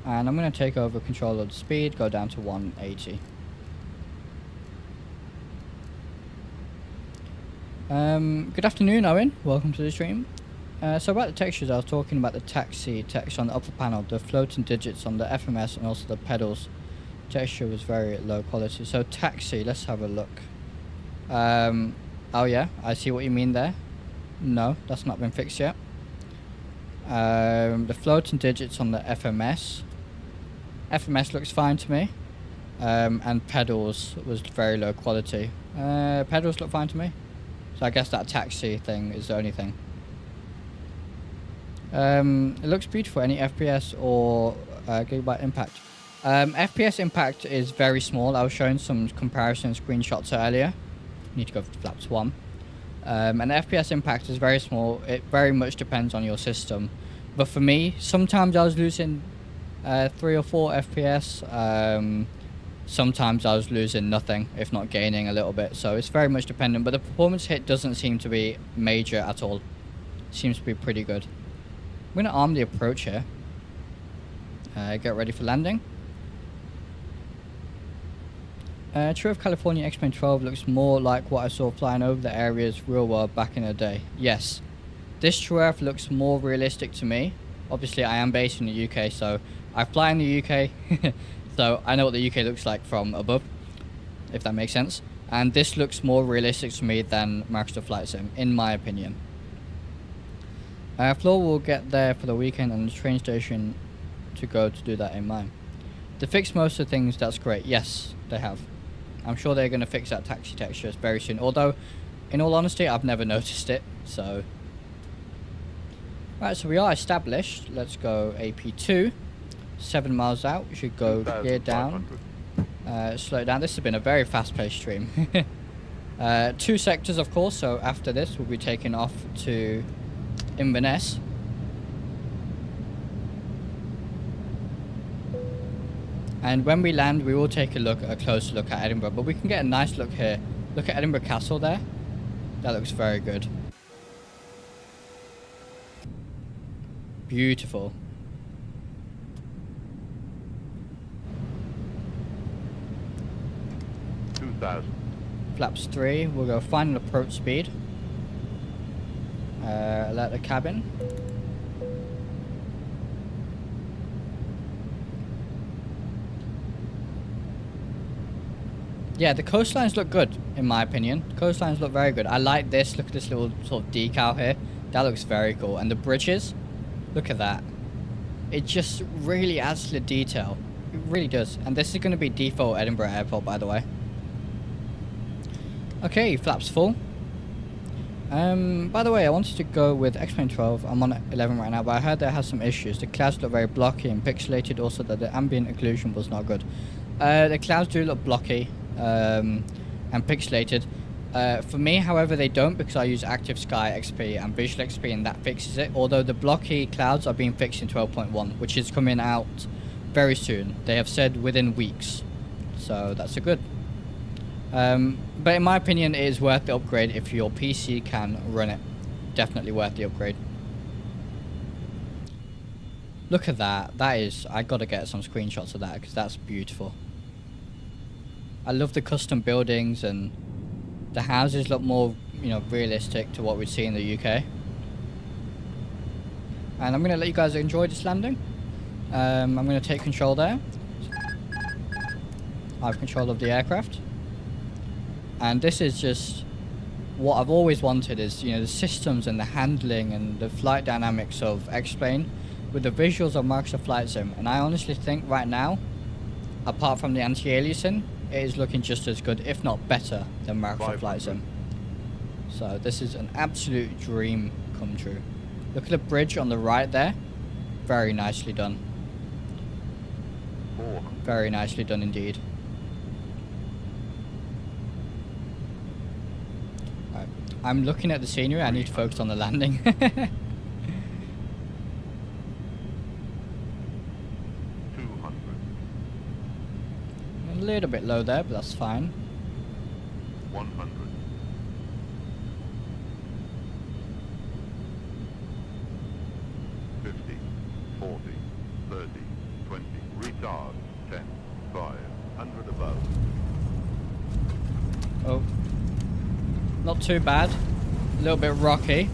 And I'm going to take over control of the speed, go down to 180. Good afternoon, Owen. Welcome to the stream. So about the textures, I was talking about the taxi text on the upper panel, the floating digits on the FMS, and also the pedals. Texture was very low quality. So taxi, let's have a look. Oh yeah, I see what you mean there. No, that's not been fixed yet. The floating digits on the FMS. FMS looks fine to me. And pedals was very low quality. Pedals look fine to me. So I guess that taxi thing is the only thing. It looks beautiful. Any FPS or gigabyte impact? FPS impact is very small. I was showing some comparison screenshots earlier. Need to go for flaps 1. And FPS impact is very small. It very much depends on your system. But for me, sometimes I was losing 3 or 4 FPS. Sometimes I was losing nothing, if not gaining a little bit. So it's very much dependent. But the performance hit doesn't seem to be major at all. Seems to be pretty good. I'm going to arm the approach here. Get ready for landing. True of California X-Plane 12 looks more like what I saw flying over the areas real world back in the day. Yes. This True Earth looks more realistic to me. Obviously, I am based in the UK, so I fly in the UK. So I know what the UK looks like from above, if that makes sense. And this looks more realistic to me than Microsoft Flight Sim, in my opinion. Floor will get there for the weekend and the train station to go to do that in mine. To fix most of the things, that's great. Yes, they have. I'm sure they're going to fix that taxi texture very soon. Although, in all honesty, I've never noticed it. So, right, so we are established. Let's go AP2. 7 miles out. We should go gear down. Slow it down. This has been a very fast-paced stream. 2 sectors, of course. So after this, we'll be taking off to Inverness. And when we land, we will take a closer look at Edinburgh. But we can get a nice look here. Look at Edinburgh Castle there. That looks very good. Beautiful. Flaps 3. We'll go final approach speed. Alert the cabin. Yeah, the coastlines look good, in my opinion. The coastlines look very good. I like this. Look at this little sort of decal here. That looks very cool. And the bridges, look at that. It just really adds to the detail. It really does. And this is going to be default Edinburgh Airport, by the way. Okay, flaps full. By the way, I wanted to go with X-Plane 12. I'm on 11 right now, but I heard that it has some issues. The clouds look very blocky and pixelated. Also, that the ambient occlusion was not good. The clouds do look blocky and pixelated. For me, however, they don't, because I use Active Sky XP and Visual XP, and that fixes it. Although the blocky clouds are being fixed in 12.1, which is coming out very soon. They have said within weeks, so that's a good. But in my opinion, it is worth the upgrade if your PC can run it. Definitely worth the upgrade. Look at that. That is, I gotta get some screenshots of that because that's beautiful. I love the custom buildings, and the houses look more, you know, realistic to what we'd see in the UK. And I'm gonna let you guys enjoy this landing. I'm gonna take control there. I have control of the aircraft. And this is just what I've always wanted, is, you know, the systems and the handling and the flight dynamics of X-Plane with the visuals of Microsoft Flight Sim. And I honestly think right now, apart from the anti-aliasing, it is looking just as good, if not better, than Microsoft Flight Sim. So this is an absolute dream come true. Look at the bridge on the right there. Very nicely done. Very nicely done indeed. I'm looking at the scenery. I need to focus on the landing. 200. A little bit low there, but that's fine. 100. 50, 40, 30, 20. Retard. 10, 5, 100 above. Oh. Not too bad. A little bit rocky.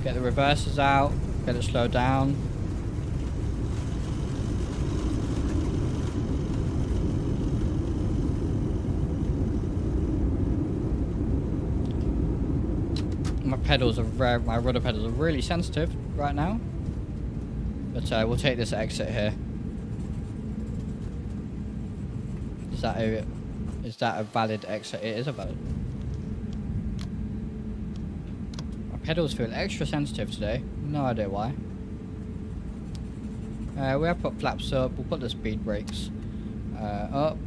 Get the reversers out. Get it slowed down. my rudder pedals are really sensitive right now. But we'll take this exit here. Is that a valid exit? It is a valid. My pedals feel extra sensitive today. No idea why. We have put flaps up. We'll put the speed brakes up.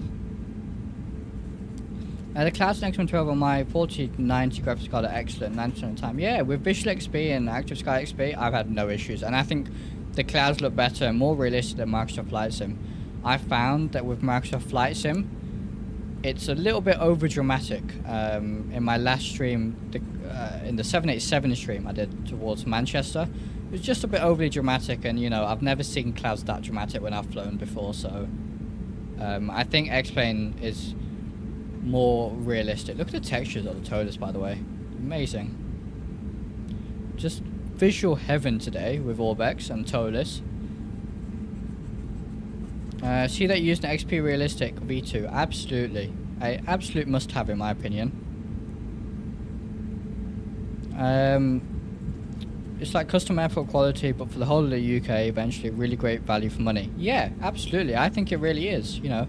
The clouds next one 12 on my 4090 graphics card are excellent 90% of the time. Yeah, with Visual XP and Active Sky XP, I've had no issues. And I think the clouds look better and more realistic than Microsoft Flight Sim. I found that with Microsoft Flight Sim, it's a little bit over dramatic. In my last stream, in the 787 stream I did towards Manchester, it was just a bit overly dramatic, and you know, I've never seen clouds that dramatic when I've flown before, so I think X-Plane is more realistic. Look at the textures of the TOLUS, by the way. Amazing. Just visual heaven today with Orbx and TOLUS. See that using XP Realistic V2? Absolutely. A absolute must-have in my opinion. It's like custom airport quality, but for the whole of the UK, eventually really great value for money. Yeah, absolutely. I think it really is, you know.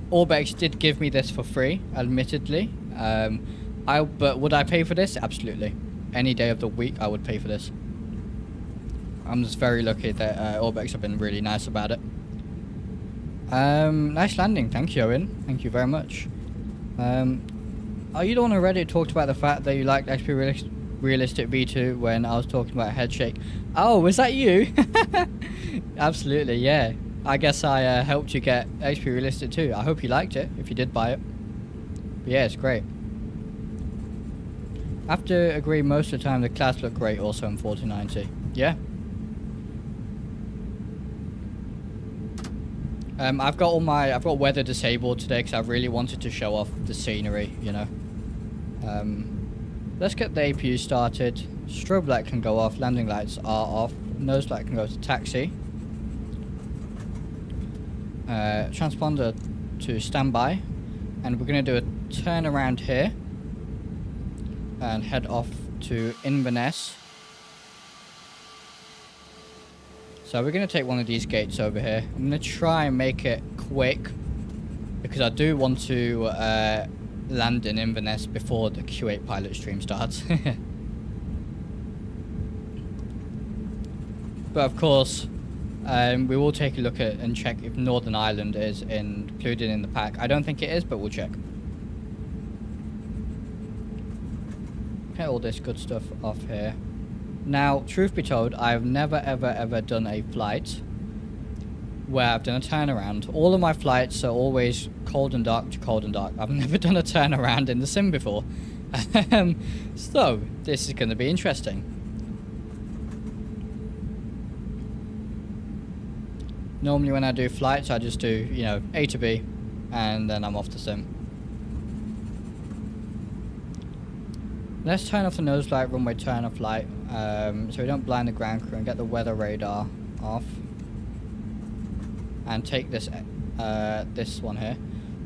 Orbx did give me this for free, admittedly. But would I pay for this? Absolutely. Any day of the week, I would pay for this. I'm just very lucky that Orbx have been really nice about it. Nice landing. Thank you, Owen. Thank you very much. Are you the one on Reddit talked about the fact that you liked XP Realistic V2 when I was talking about head shake? Oh, was that you? Absolutely, yeah. I guess I helped you get XP Realistic too. I hope you liked it, if you did buy it. But yeah, it's great. I have to agree, most of the time the clouds look great also in 4090. Yeah. I've got weather disabled today because I really wanted to show off the scenery, you know. Let's get the APU started. Strobe light can go off, landing lights are off, nose light can go to taxi. Transponder to standby, and we're going to do a turn around here and head off to Inverness. So we're going to take one of these gates over here. I'm going to try and make it quick because I do want to land in Inverness before the Q8 pilot stream starts. But of course, we will take a look at and check if Northern Ireland is included in the pack. I don't think it is, but we'll check. Get all this good stuff off here. Now, truth be told, I've never ever done a flight where I've done a turnaround. All of my flights are always cold and dark to cold and dark. I've never done a turnaround in the sim before. So, this is going to be interesting. Normally when I do flights, I just do, you know, A to B, and then I'm off the sim. Let's turn off the nose light, runway turn off light, so we don't blind the ground crew, and get the weather radar off. And take this this one here.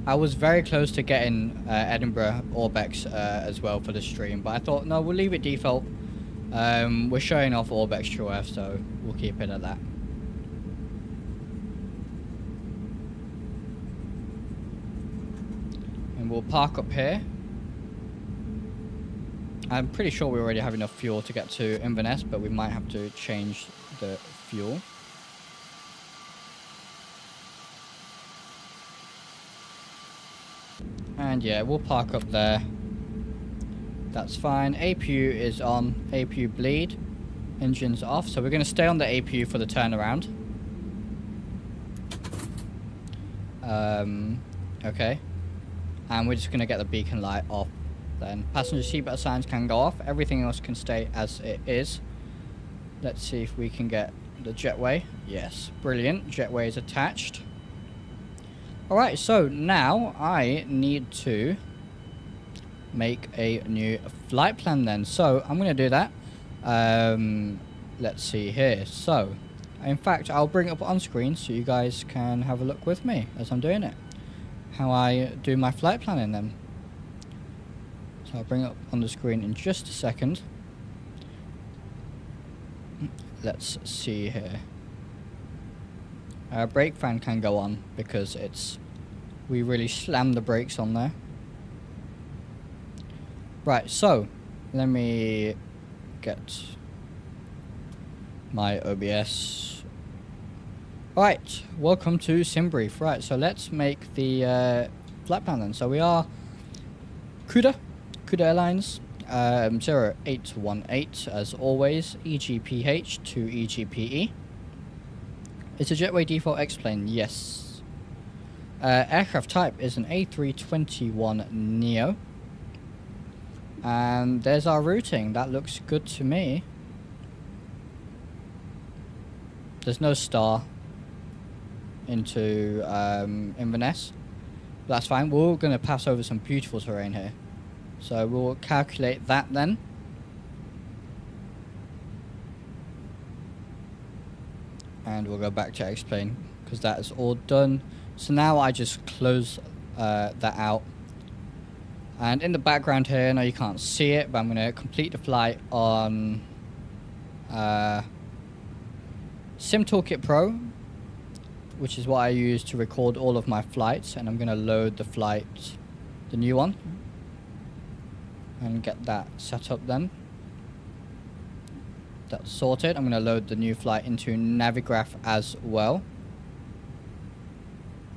I was very close to getting Edinburgh Orbx as well for the stream, but I thought, no, we'll leave it default. We're showing off Orbx TrueF, so we'll keep it at that. And we'll park up here. I'm pretty sure we already have enough fuel to get to Inverness, but we might have to change the fuel. And yeah, we'll park up there. That's fine. APU is on. APU bleed. Engine's off. So we're going to stay on the APU for the turnaround. Okay. And we're just going to get the beacon light off. Then passenger seatbelt signs can go off. Everything else can stay as it is. Let's see if we can get the jetway. Yes, brilliant. Jetway is attached. Alright, so now I need to make a new flight plan then. So I'm going to do that. Let's see here. So, in fact, I'll bring it up on screen so you guys can have a look with me as I'm doing it. How I do my flight planning then. So I'll bring it up on the screen in just a second. Let's see here. Brake fan can go on because we really slammed the brakes on there. Right, so let me get my OBS. Right, welcome to SimBrief. Right, so let's make the flight plan then. So we are Cuda Airlines 0818 as always, EGPH to EGPE. It's a Jetway default X-plane, yes. Aircraft type is an A321neo. And there's our routing. That looks good to me. There's no star into Inverness. That's fine. We're going to pass over some beautiful terrain here. So we'll calculate that then. And we'll go back to X-plane because that is all done. So now I just close that out. And in the background here, now you can't see it, but I'm going to complete the flight on SimToolkit Pro, which is what I use to record all of my flights. And I'm going to load the flight, the new one, and get that set up then. That's sorted. I'm going to load the new flight into Navigraph as well.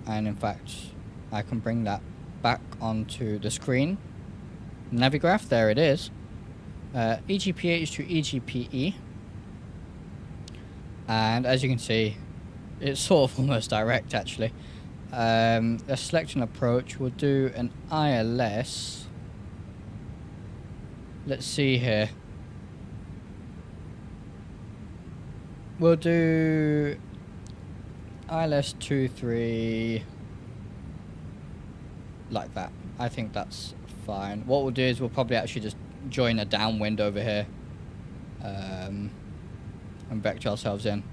And in fact, I can bring that back onto the screen. Navigraph, there it is. EGPH to EGPE. And as you can see, it's sort of almost direct actually. A selection approach, we'll do an ILS. Let's see here. We'll do ILS 23 like that. I think that's fine. What we'll do is we'll probably actually just join a downwind over here and vector ourselves in.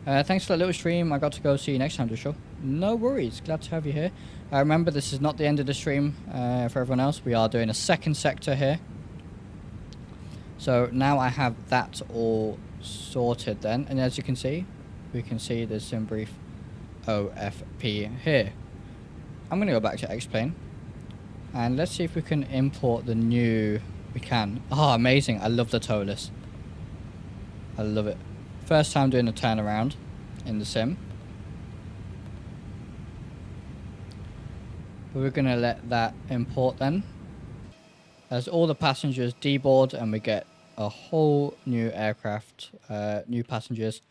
Thanks for that little stream. I got to go. See you next time, Drishal. No worries. Glad to have you here. Remember, this is not the end of the stream for everyone else. We are doing a second sector here. So now I have that all sorted then. And as you can see, we can see the SimBrief OFP here. I'm going to go back to X-plane. And let's see if we can import the new... We can. Oh, amazing. I love the toeless. I love it. First time doing a turnaround in the sim. But we're going to let that import then. As all the passengers deboard and we get a whole new aircraft, new passengers.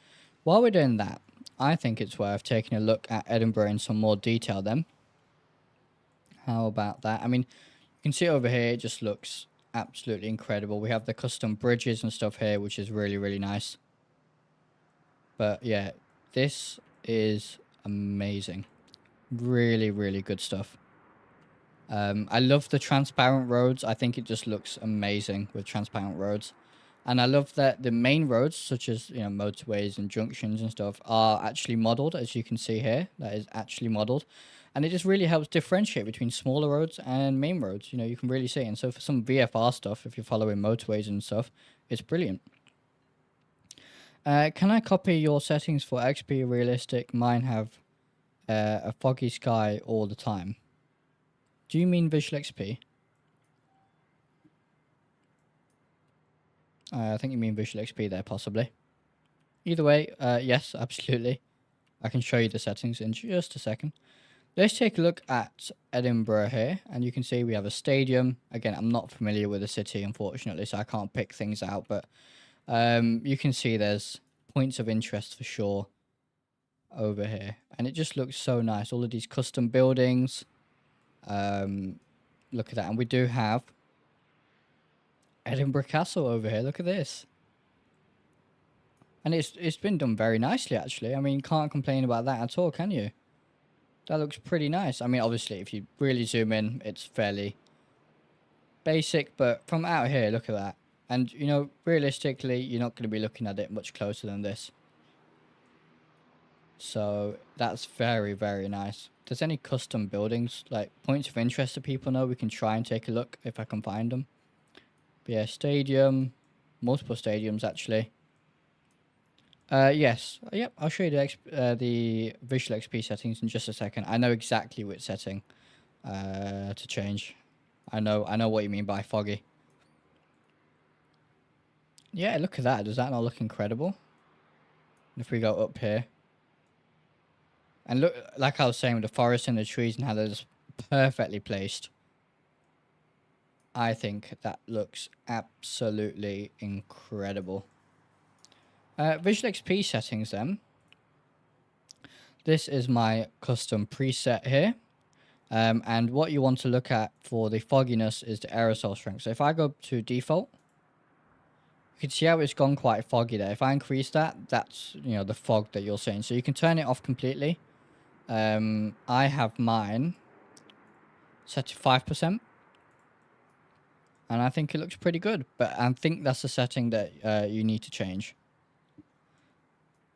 While we're doing that, I think it's worth taking a look at Edinburgh in some more detail then. How about that? I mean, you can see over here, it just looks absolutely incredible. We have the custom bridges and stuff here, which is really, really nice. But yeah, this is amazing. Really, really good stuff. I love the transparent roads. I think it just looks amazing with transparent roads. And I love that the main roads, such as, you know, motorways and junctions and stuff, are actually modeled, as you can see here. That is actually modeled. And it just really helps differentiate between smaller roads and main roads. You know, you can really see. And so for some VFR stuff, if you're following motorways and stuff, it's brilliant. Can I copy your settings for XP Realistic? Mine have a foggy sky all the time. Do you mean Visual XP? I think you mean Visual XP there, possibly. Either way, yes, absolutely. I can show you the settings in just a second. Let's take a look at Edinburgh here, and you can see we have a stadium. Again, I'm not familiar with the city, unfortunately, so I can't pick things out, but you can see there's points of interest for sure over here. And it just looks so nice. All of these custom buildings. Look at that. And we do have Edinburgh Castle over here. Look at this. And it's been done very nicely, actually. I mean, can't complain about that at all, can you? That looks pretty nice. I mean, obviously, if you really zoom in, it's fairly basic. But from out here, look at that. And, you know, realistically, you're not going to be looking at it much closer than this. So that's very, very nice. If there's any custom buildings, like points of interest that people know, we can try and take a look if I can find them. But yeah, stadium, multiple stadiums actually. Yes, yep, I'll show you the visual XP settings in just a second. I know exactly which setting to change. I know what you mean by foggy. Yeah, look at that. Does that not look incredible? If we go up here. And look, like I was saying, with the forest and the trees and how they're just perfectly placed. I think that looks absolutely incredible. Visual XP settings then. This is my custom preset here. And what you want to look at for the fogginess is the aerosol strength. So if I go to default, you can see how it's gone quite foggy there. If I increase that, that's, you know, the fog that you're seeing. So you can turn it off completely. I have mine set to 5%. And I think it looks pretty good. But I think that's the setting that you need to change.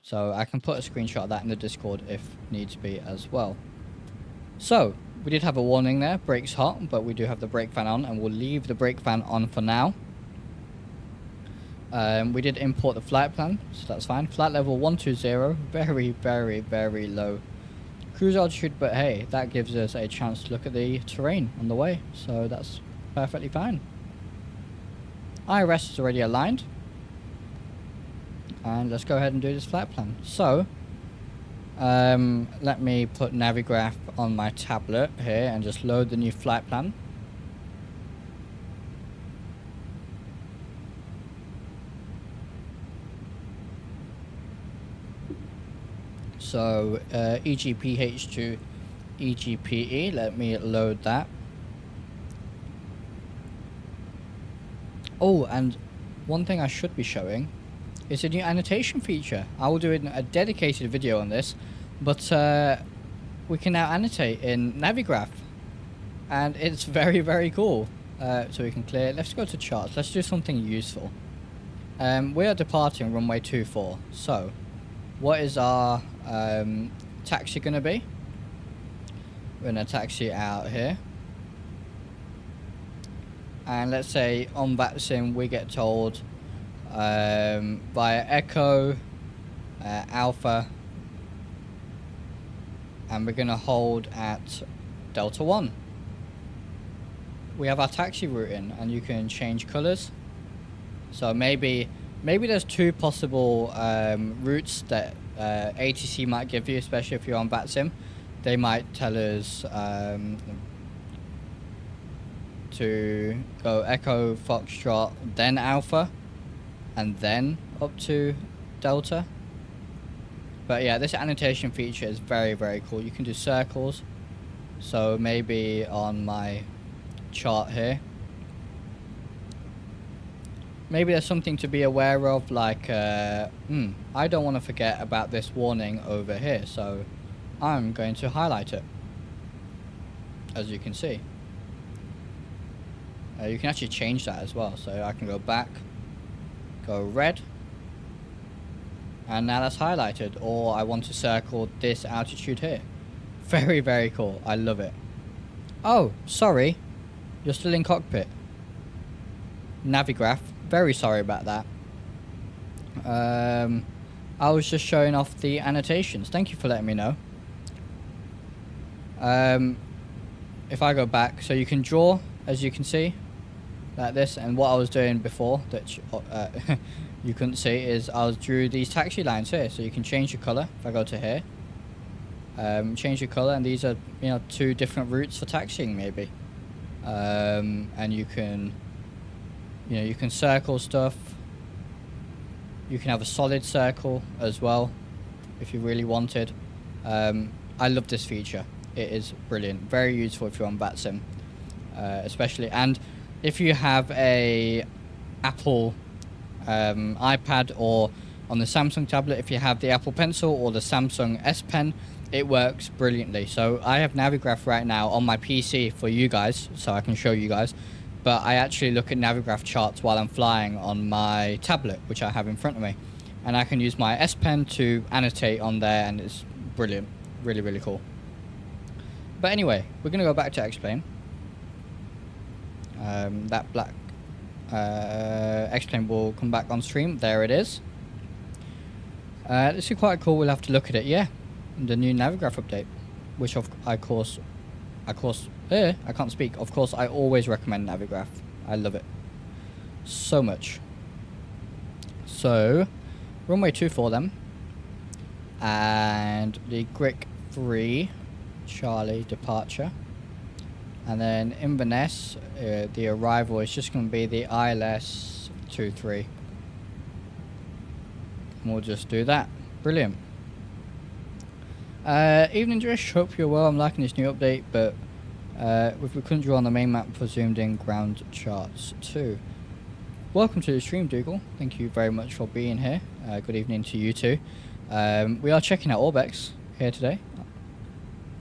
So I can put a screenshot of that in the Discord if needs be as well. So we did have a warning there, brakes hot, but we do have the brake fan on, and we'll leave the brake fan on for now. We did import the flight plan, so that's fine. Flight level 120, very, very, very low cruise altitude, but hey, that gives us a chance to look at the terrain on the way, so that's perfectly fine. IRS is already aligned. And let's go ahead and do this flight plan. So, let me put Navigraph on my tablet here and just load the new flight plan. So, EGPH to EGPE, let me load that. Oh, and one thing I should be showing is a new annotation feature. I will do a dedicated video on this, but we can now annotate in Navigraph, and it's very, very cool. So we can clear. Let's go to charts. Let's do something useful. We are departing runway 24. So, what is our taxi going to be? We're going to taxi out here. And let's say on VATSIM we get told via Echo, Alpha, and we're going to hold at Delta 1. We have our taxi route in, and you can change colors. So maybe there's two possible routes that ATC might give you, especially if you're on VATSIM. They might tell us to go Echo, Foxtrot, then Alpha, and then up to Delta. But yeah, this annotation feature is very, very cool. You can do circles. So maybe on my chart here, maybe there's something to be aware of, like I don't want to forget about this warning over here, so I'm going to highlight it, as you can see. You can actually change that as well, so I can go back, go red, and now that's highlighted. Or I want to circle this altitude here. Very, very cool. I love it. Oh, sorry, you're still in cockpit. Navigraph, very sorry about that. I was just showing off the annotations. Thank you for letting me know. If I go back, so you can draw, as you can see, like this. And what I was doing before that you couldn't see is I drew these taxi lines here. So you can change your color. If I go to here, change your color, and these are, you know, two different routes for taxiing maybe. And you can, you know, you can circle stuff. You can have a solid circle as well if you really wanted. I love this feature. It is brilliant. Very useful if you're on VATSIM, especially. And if you have a Apple iPad, or on the Samsung tablet, if you have the Apple Pencil or the Samsung S Pen, it works brilliantly. So I have Navigraph right now on my PC for you guys, so I can show you guys. But I actually look at Navigraph charts while I'm flying on my tablet, which I have in front of me. and I can use my S Pen to annotate on there, and it's brilliant. Really, really cool. But anyway, we're going to go back to X-Plane. That black X-Plane will come back on stream. There it is. This is quite cool. We'll have to look at it. Yeah, the new Navigraph update, which I can't speak. Of course, I always recommend Navigraph. I love it so much. So, runway 24 then, and the Grick 3 Charlie departure, and then Inverness, the arrival is just going to be the ILS 23. We'll just do that. Brilliant. Evening Drish, hope you're well. I'm liking this new update, but if we couldn't draw on the main map for zoomed in ground charts too. Welcome to the stream, Dougal. Thank you very much for being here. Good evening to you too. We are checking out Orbx here today.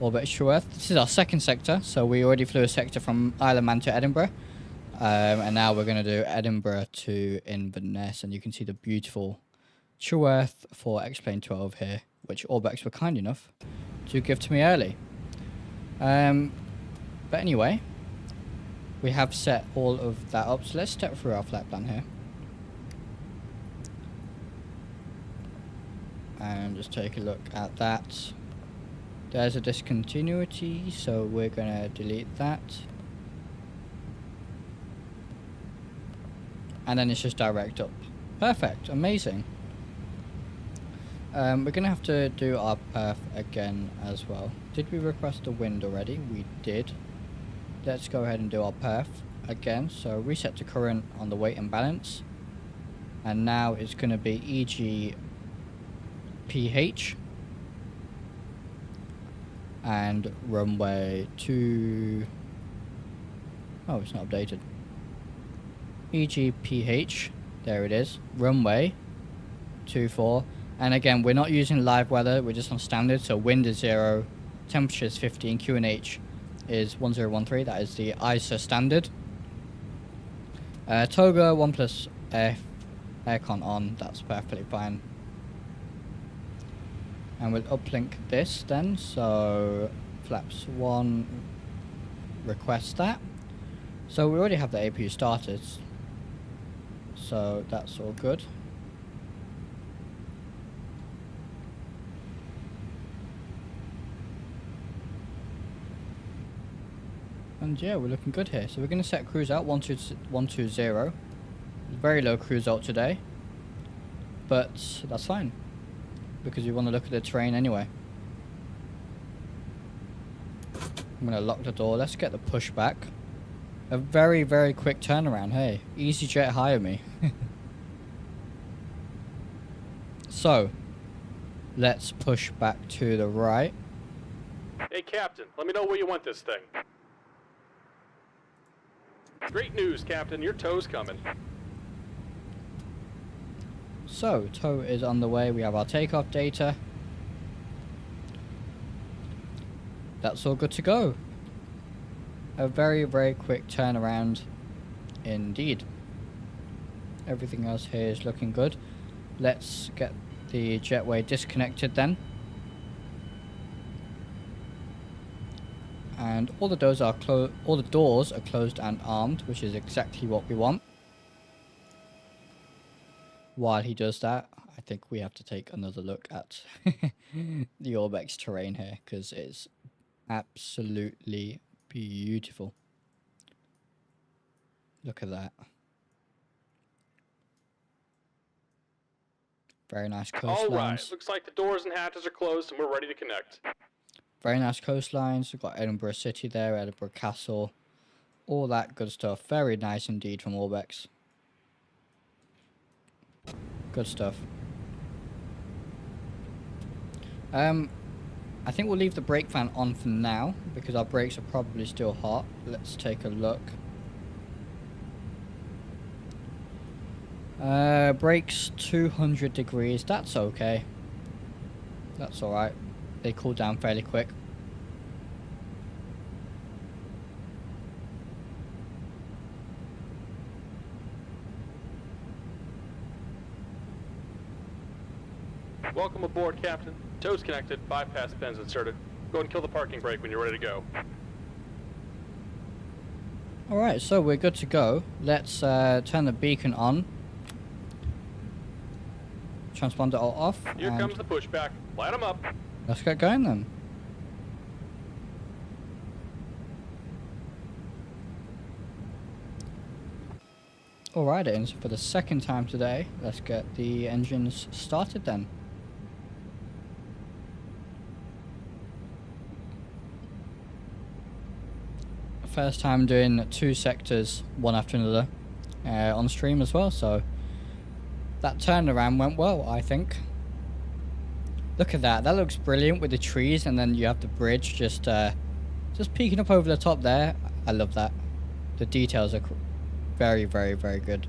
Orbxdirect. This is our second sector, so we already flew a sector from Isle of Man to Edinburgh. And now we're going to do Edinburgh to Inverness, and you can see the beautiful Trueworth for X-Plane 12 here, which Orbx were kind enough to give to me early. But anyway, we have set all of that up, so let's step through our flight plan here. And just take a look at that. There's a discontinuity, so we're going to delete that. And then it's just direct up. Perfect, amazing. We're going to have to do our perf again as well. Did we request the wind already? We did. Let's go ahead and do our perf again. So reset to current on the weight and balance. And now it's going to be EGPH. And runway 2... Oh, it's not updated. EGPH. There it is. Runway 24. And again, we're not using live weather. We're just on standard. So wind is 0. Temperature is 15. QNH is 1013. That is the ISA standard. Toga 1+ F. Aircon on. That's perfectly fine. And we'll uplink this then. So flaps 1, request that. So we already have the APU started. So that's all good. And yeah, we're looking good here. So we're going to set cruise out 120. Very low cruise out today. But that's fine, because we want to look at the terrain anyway. I'm going to lock the door. Let's get the push back. A very, very quick turnaround. Hey, EasyJet hire me. So, let's push back to the right. Hey, Captain, let me know where you want this thing. Great news, Captain. Your tow's coming. So, tow is on the way. We have our takeoff data. That's all good to go. A very, very quick turnaround indeed. Everything else here is looking good. Let's get the jetway disconnected then. And all the doors are closed and armed, which is exactly what we want. While he does that, I think we have to take another look at the Orbx terrain here, because it's absolutely beautiful. Look at that. Very nice coastlines. Alright, looks like the doors and hatches are closed and we're ready to connect. Very nice coastlines. We've got Edinburgh City there, Edinburgh Castle, all that good stuff. Very nice indeed from Orbx. Good stuff. I think we'll leave the brake fan on for now, because our brakes are probably still hot. Let's take a look. Brakes 200 degrees. That's okay. That's alright. They cool down fairly quick. Welcome aboard, Captain. Toes connected, bypass pins inserted. Go ahead and kill the parking brake when you're ready to go. Alright, so we're good to go. Let's turn the beacon on. Transponder all off. Here comes the pushback. Light them up. Let's get going then. Alright, and so for the second time today, let's get the engines started then. First time doing 2 sectors, one after another, on stream as well, so that turnaround went well, I think. Look at that, that looks brilliant with the trees, and then you have the bridge just peeking up over the top there. I love that. The details are very, very, very good.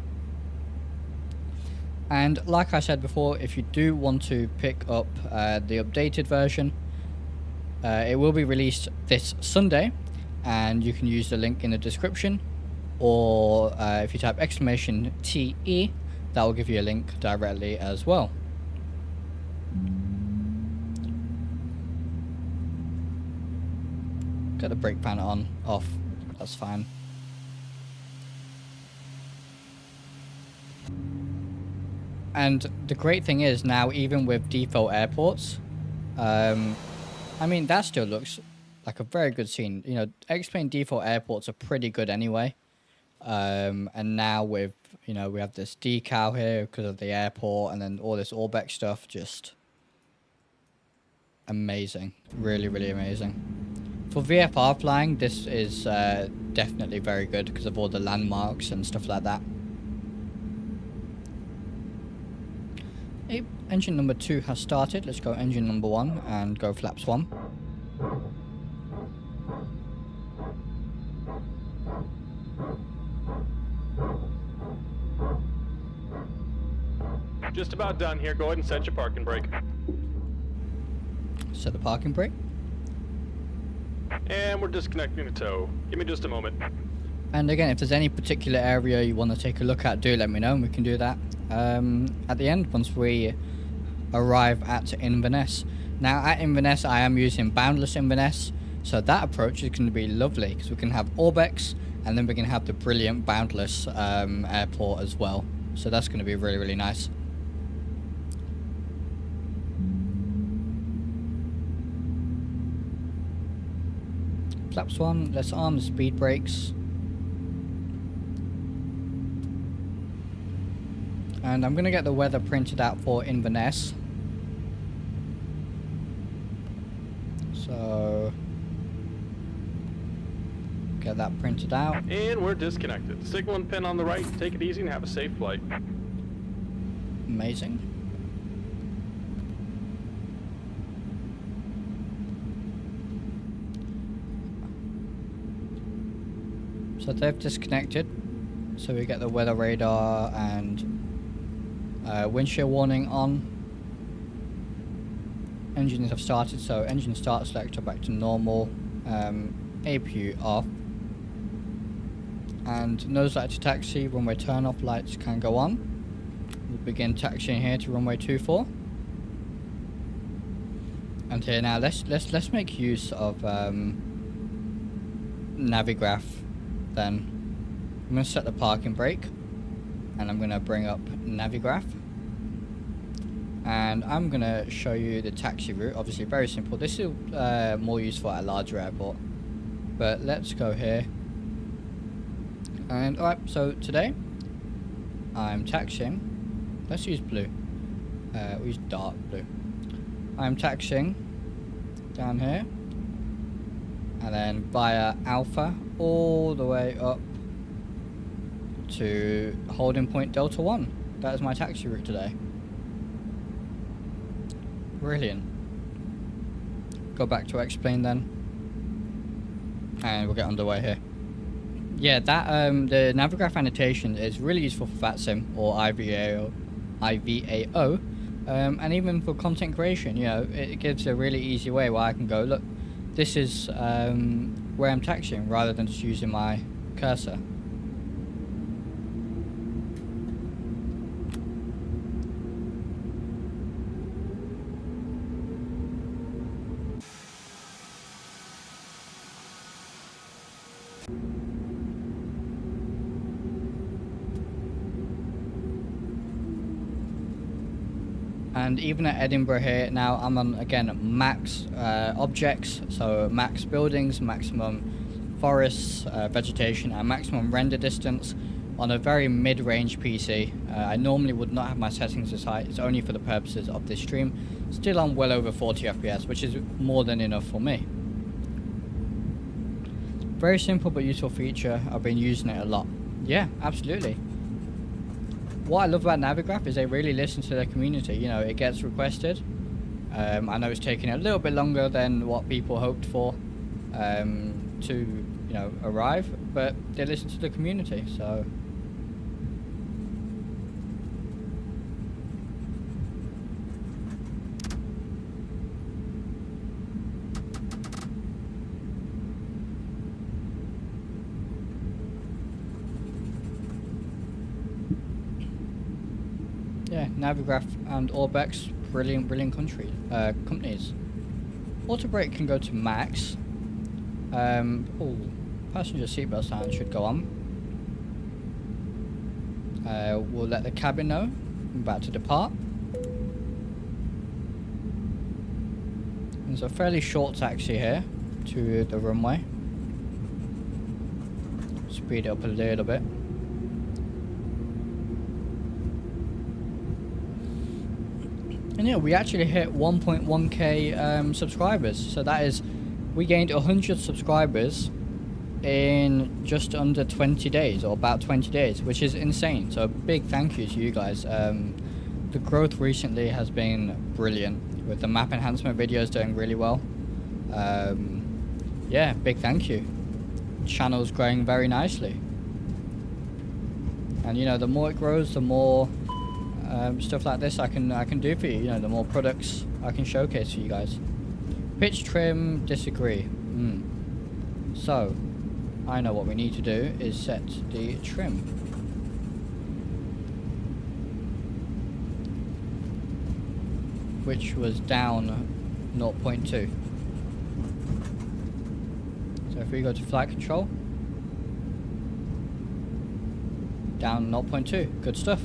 And like I said before, if you do want to pick up the updated version, it will be released this Sunday, and you can use the link in the description, or if you type !TE, that will give you a link directly as well. Get the brake pan off, that's fine. And the great thing is now, even with default airports, I mean, that still looks like a very good scene. You know, X-Plane default airports are pretty good anyway. And now with, you know, we have this decal here because of the airport, and then all this Orbx stuff, just amazing. Really, really amazing. For VFR flying, this is definitely very good because of all the landmarks and stuff like that. Engine number 2 has started. Let's go engine number 1 and go flaps 1. Just about done here. Go ahead and set your parking brake. Set the parking brake. And we're disconnecting the tow. Give me just a moment. And again, if there's any particular area you want to take a look at, do let me know and we can do that at the end once we arrive at Inverness. Now at Inverness, I am using boundless Inverness, so that approach is going to be lovely because we can have Orbx, and then we can have the brilliant boundless airport as well. So that's going to be really, really nice. Flaps 1, let's arm the speed brakes. And I'm going to get the weather printed out for Inverness. So, get that printed out. And we're disconnected. Signaling pin on the right. Take it easy and have a safe flight. Amazing. So they've disconnected. So we get the weather radar and windshield warning on. Engines have started, so engine start selector back to normal. APU off. And nose light to taxi, runway turn off lights can go on. We'll begin taxiing here to runway 24. And here now let's make use of Navigraph then. I'm going to set the parking brake, and I'm going to bring up Navigraph, and I'm going to show you the taxi route. Obviously very simple. This is more useful at a larger airport, but let's go here. And alright, so today I'm taxiing. Let's use blue. We'll use dark blue. I'm taxiing down here, and then via Alpha all the way up to holding point Delta 1. That is my taxi route today. Brilliant. Go back to X-Plane then, and we'll get underway here. Yeah, that the Navigraph annotation is really useful for VATSIM or IVAO, and even for content creation. You know, it gives a really easy way where I can go, look, this is where I'm taxiing, rather than just using my cursor. And even at Edinburgh here, now I'm on, again, max objects, so max buildings, maximum forests, vegetation, and maximum render distance on a very mid-range PC. I normally would not have my settings this high, it's only for the purposes of this stream. Still on well over 40 FPS, which is more than enough for me. Very simple but useful feature, I've been using it a lot. Yeah, absolutely. What I love about Navigraph is they really listen to their community. You know, it gets requested. I know it's taking a little bit longer than what people hoped for to, you know, arrive, but they listen to the community, so. Yeah, Navigraph and Orbx, brilliant companies. Auto brake can go to max. Oh, passenger seatbelt sign should go on. We'll let the cabin know I'm about to depart. There's a fairly short taxi here to the runway. Speed it up a little bit. And yeah, we actually hit 1.1k subscribers. So that is, we gained 100 subscribers in just under 20 days, or about 20 days, which is insane. So big thank you to you guys. The growth recently has been brilliant, with the map enhancement videos doing really well. Yeah, big thank you. Channel's growing very nicely. And you know, the more it grows, the more stuff like this I can do for you. You know, the more products I can showcase for you guys. Pitch trim, disagree. So I know what we need to do is set the trim. Which was down 0.2. So if we go to flight control, down 0.2. Good stuff.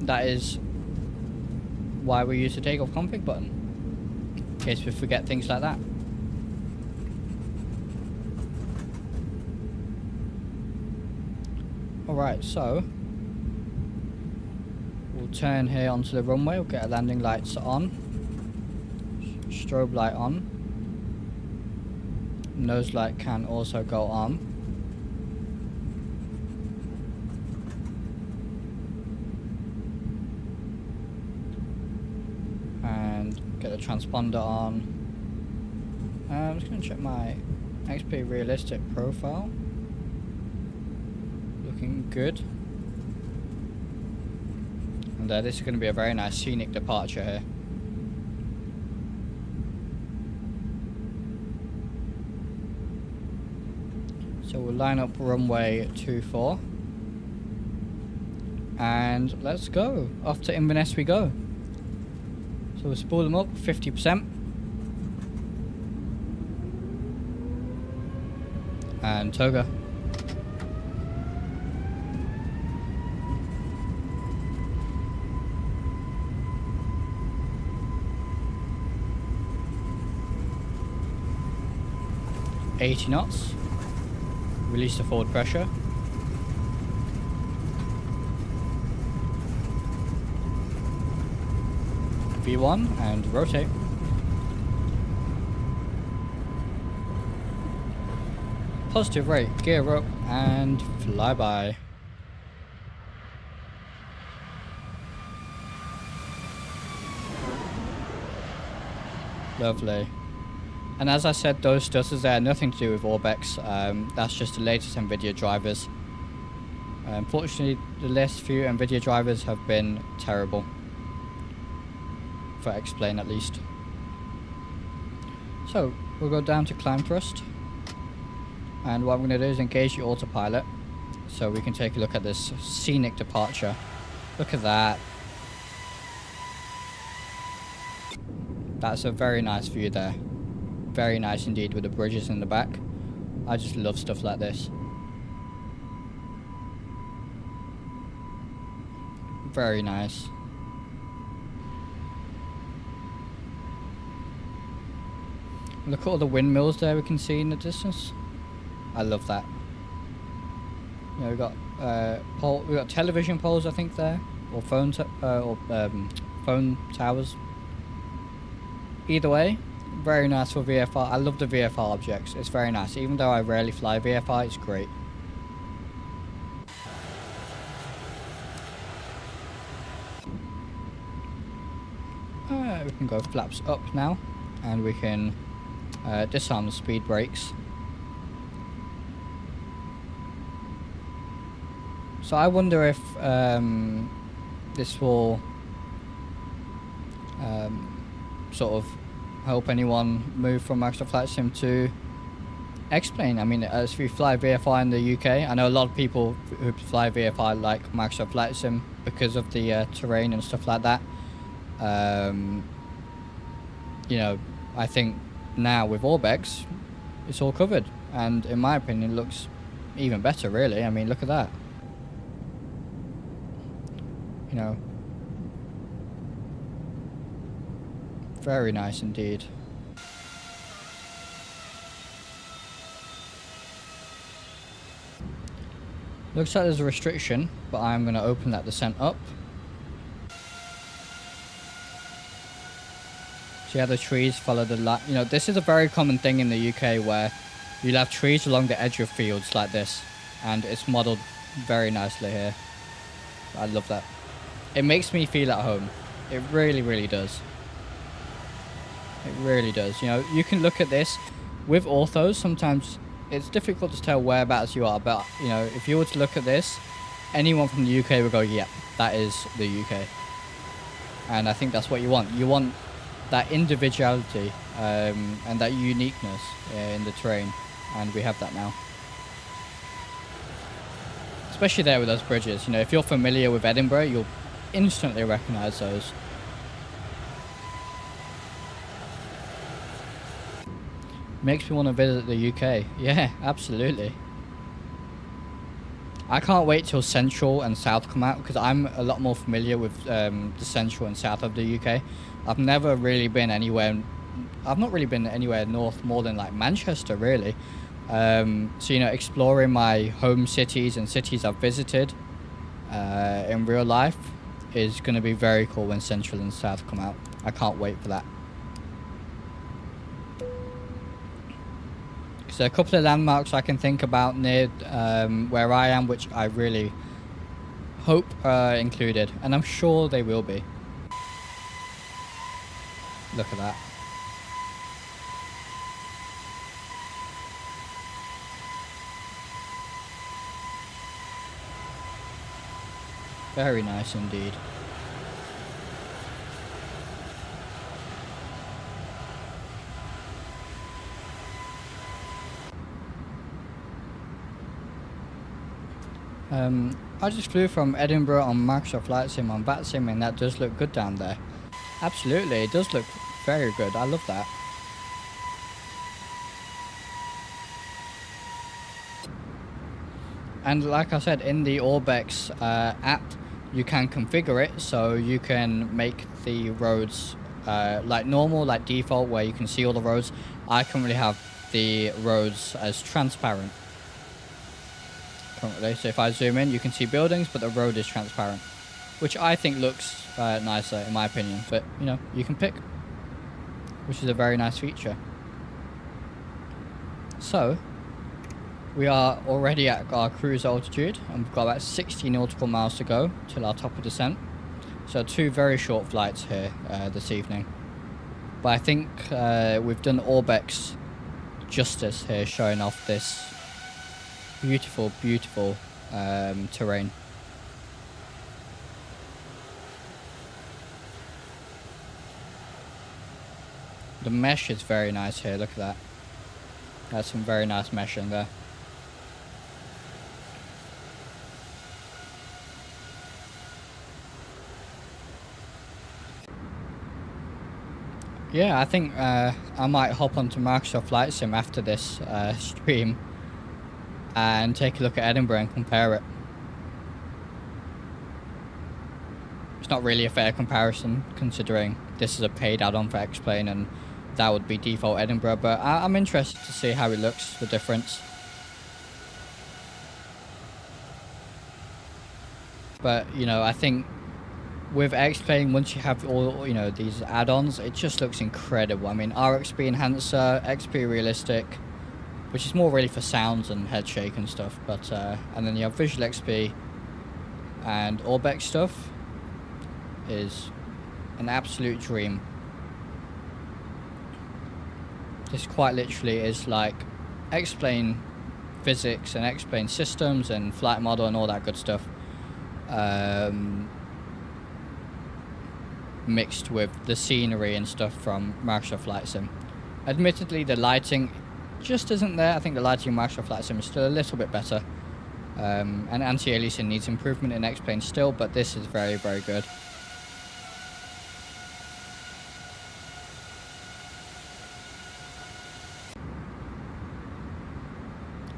That is why we use the takeoff config button, in case we forget things like that. Alright, so we'll turn here onto the runway, we'll get our landing lights on, strobe light on, nose light can also go on. Get the transponder on. I'm just going to check my XP realistic profile. Looking good. And this is going to be a very nice scenic departure here. So we'll line up runway 24. And let's go. Off to Inverness we go. So we'll spool them up 50%. And toga. $80 knots. Release the forward pressure. V1 and rotate. Positive rate, gear up and fly by. Lovely. And as I said, those stutters there are nothing to do with Orbx. That's just the latest NVIDIA drivers. Unfortunately, the last few NVIDIA drivers have been terrible. For X-Plane at least. So we'll go down to climb thrust, and what I'm going to do is engage the autopilot so we can take a look at this scenic departure. Look at that. That's a very nice view there. Very nice indeed, with the bridges in the back. I just love stuff like this. Very nice. Look at all the windmills there we can see in the distance. I love that. Yeah, we got we got television poles, I think there, or phone towers. Either way, very nice for VFR. I love the VFR objects. It's very nice. Even though I rarely fly VFR, it's great. We can go flaps up now, and we can disarm the speed brakes. So I wonder if this will sort of help anyone move from Microsoft Flight Sim to X-Plane. I mean, as we fly VFI in the UK, I know a lot of people who fly VFI like Microsoft Flight Sim because of the terrain and stuff like that. You know, I think now with Orbx, it's all covered, and in my opinion, it looks even better. Really, I mean, look at that. You know, very nice indeed. Looks like there's a restriction, but I'm going to open that descent up. See how the trees follow the light. You know, this is a very common thing in the UK where you'll have trees along the edge of fields like this, and it's modelled very nicely here. I love that. It makes me feel at home. It really, really does. It really does. You know, you can look at this with orthos. Sometimes it's difficult to tell whereabouts you are, but you know, if you were to look at this, anyone from the UK would go, "Yep, that is the UK." And I think that's what you want. You want that individuality and that uniqueness in the terrain, and we have that now. Especially there with those bridges. You know, if you're familiar with Edinburgh, you'll instantly recognise those. Makes me want to visit the UK. Yeah, absolutely. I can't wait till Central and South come out, because I'm a lot more familiar with the Central and South of the UK. I've never really been anywhere. I've not really been anywhere north more than like Manchester, really. So, you know, exploring my home cities and cities I've visited in real life is going to be very cool when Central and South come out. I can't wait for that. So a couple of landmarks I can think about near where I am, which I really hope are included, and I'm sure they will be. Look at that. Very nice indeed. I just flew from Edinburgh on Microsoft Flight Sim on VATSIM, and that does look good down there. Absolutely, it does look very good. I love that. And like I said, in the Orbx app, you can configure it so you can make the roads like normal, like default, where you can see all the roads. I currently have the roads as transparent. Currently, so if I zoom in, you can see buildings, but the road is transparent, which I think looks nicer in my opinion. But you know, you can pick, which is a very nice feature. So we are already at our cruise altitude, and we've got about 60 nautical miles to go till our top of descent. So 2 very short flights here this evening. But I think we've done Orbx justice here, showing off this beautiful, beautiful terrain. The mesh is very nice here. Look at that. That's some very nice mesh in there. Yeah, I think I might hop onto Microsoft Flight Sim after this stream and take a look at Edinburgh and compare it. It's not really a fair comparison, considering this is a paid add-on for X-Plane and that would be default Edinburgh, but I'm interested to see how it looks, the difference. But, you know, I think with X-Plane, once you have all, you know, these add-ons, it just looks incredible. I mean, RXP Enhancer, XP Realistic, which is more really for sounds and head shake and stuff, but, and then you have Visual XP and Orbx stuff is an absolute dream. This quite literally is like X-Plane physics and X-Plane systems and flight model and all that good stuff. Mixed with the scenery and stuff from Microsoft Flight Sim. Admittedly, the lighting just isn't there. I think the lighting in Microsoft Flight Sim is still a little bit better. And anti-aliasing needs improvement in X-Plane still, but this is very, very good.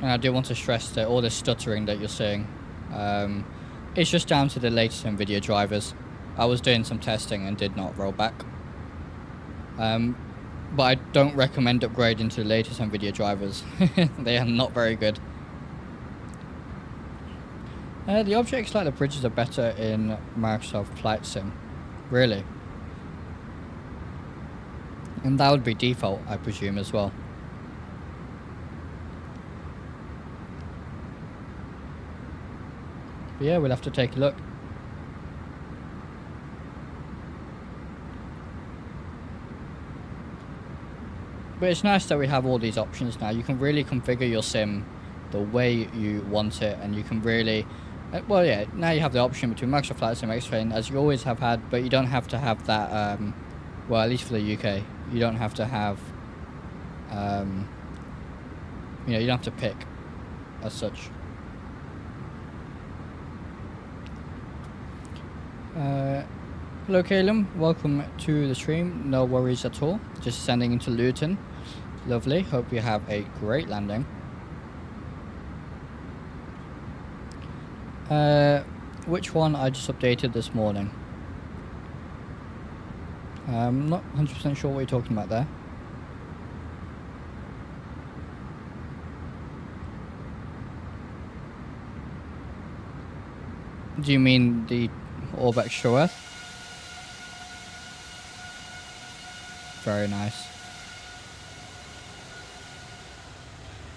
And I do want to stress that all the stuttering that you're seeing, it's just down to the latest NVIDIA drivers. I was doing some testing and did not roll back. But I don't recommend upgrading to the latest NVIDIA drivers. They are not very good. The objects like the bridges are better in Microsoft Flight Sim. Really. And that would be default, I presume, as well. But yeah, we'll have to take a look. But it's nice that we have all these options now. You can really configure your sim the way you want it, and you can really... well, yeah, now you have the option between Microsoft Flight Sim and X-Plane, as you always have had, but you don't have to have that, well, at least for the UK, you don't have to have, you know, you don't have to pick as such. Hello Calum, welcome to the stream. No worries at all, just sending into Luton. Lovely, hope you have a great landing. Which one I just updated this morning? I'm not 100% sure what you're talking about there. Do you mean the Orbx Show? Very nice.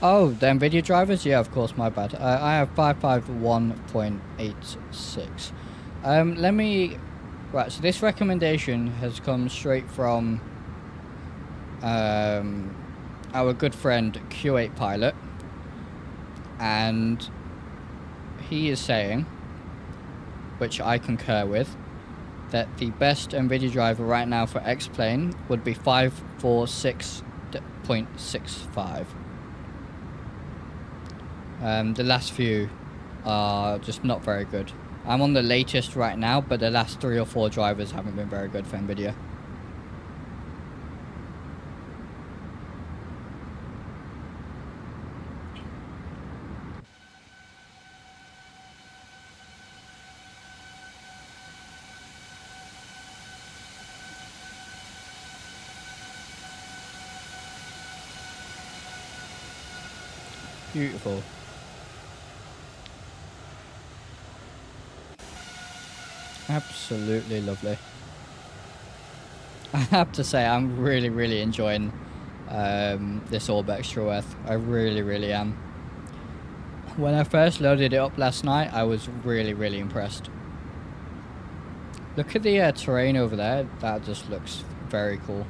Oh, the NVIDIA drivers? Yeah, of course, my bad. I have 551.86. Let me... Right, so this recommendation has come straight from our good friend Q8 Pilot. And he is saying, which I concur with, that the best NVIDIA driver right now for X-Plane would be 546.65. The last few are just not very good. I'm on the latest right now, but the last 3 or 4 drivers haven't been very good for NVIDIA. Beautiful. Absolutely lovely. I have to say, I'm really enjoying this Orbx Earth. I really am. When I first loaded it up last night, I was really impressed. Look at the terrain over there. That just looks very cool.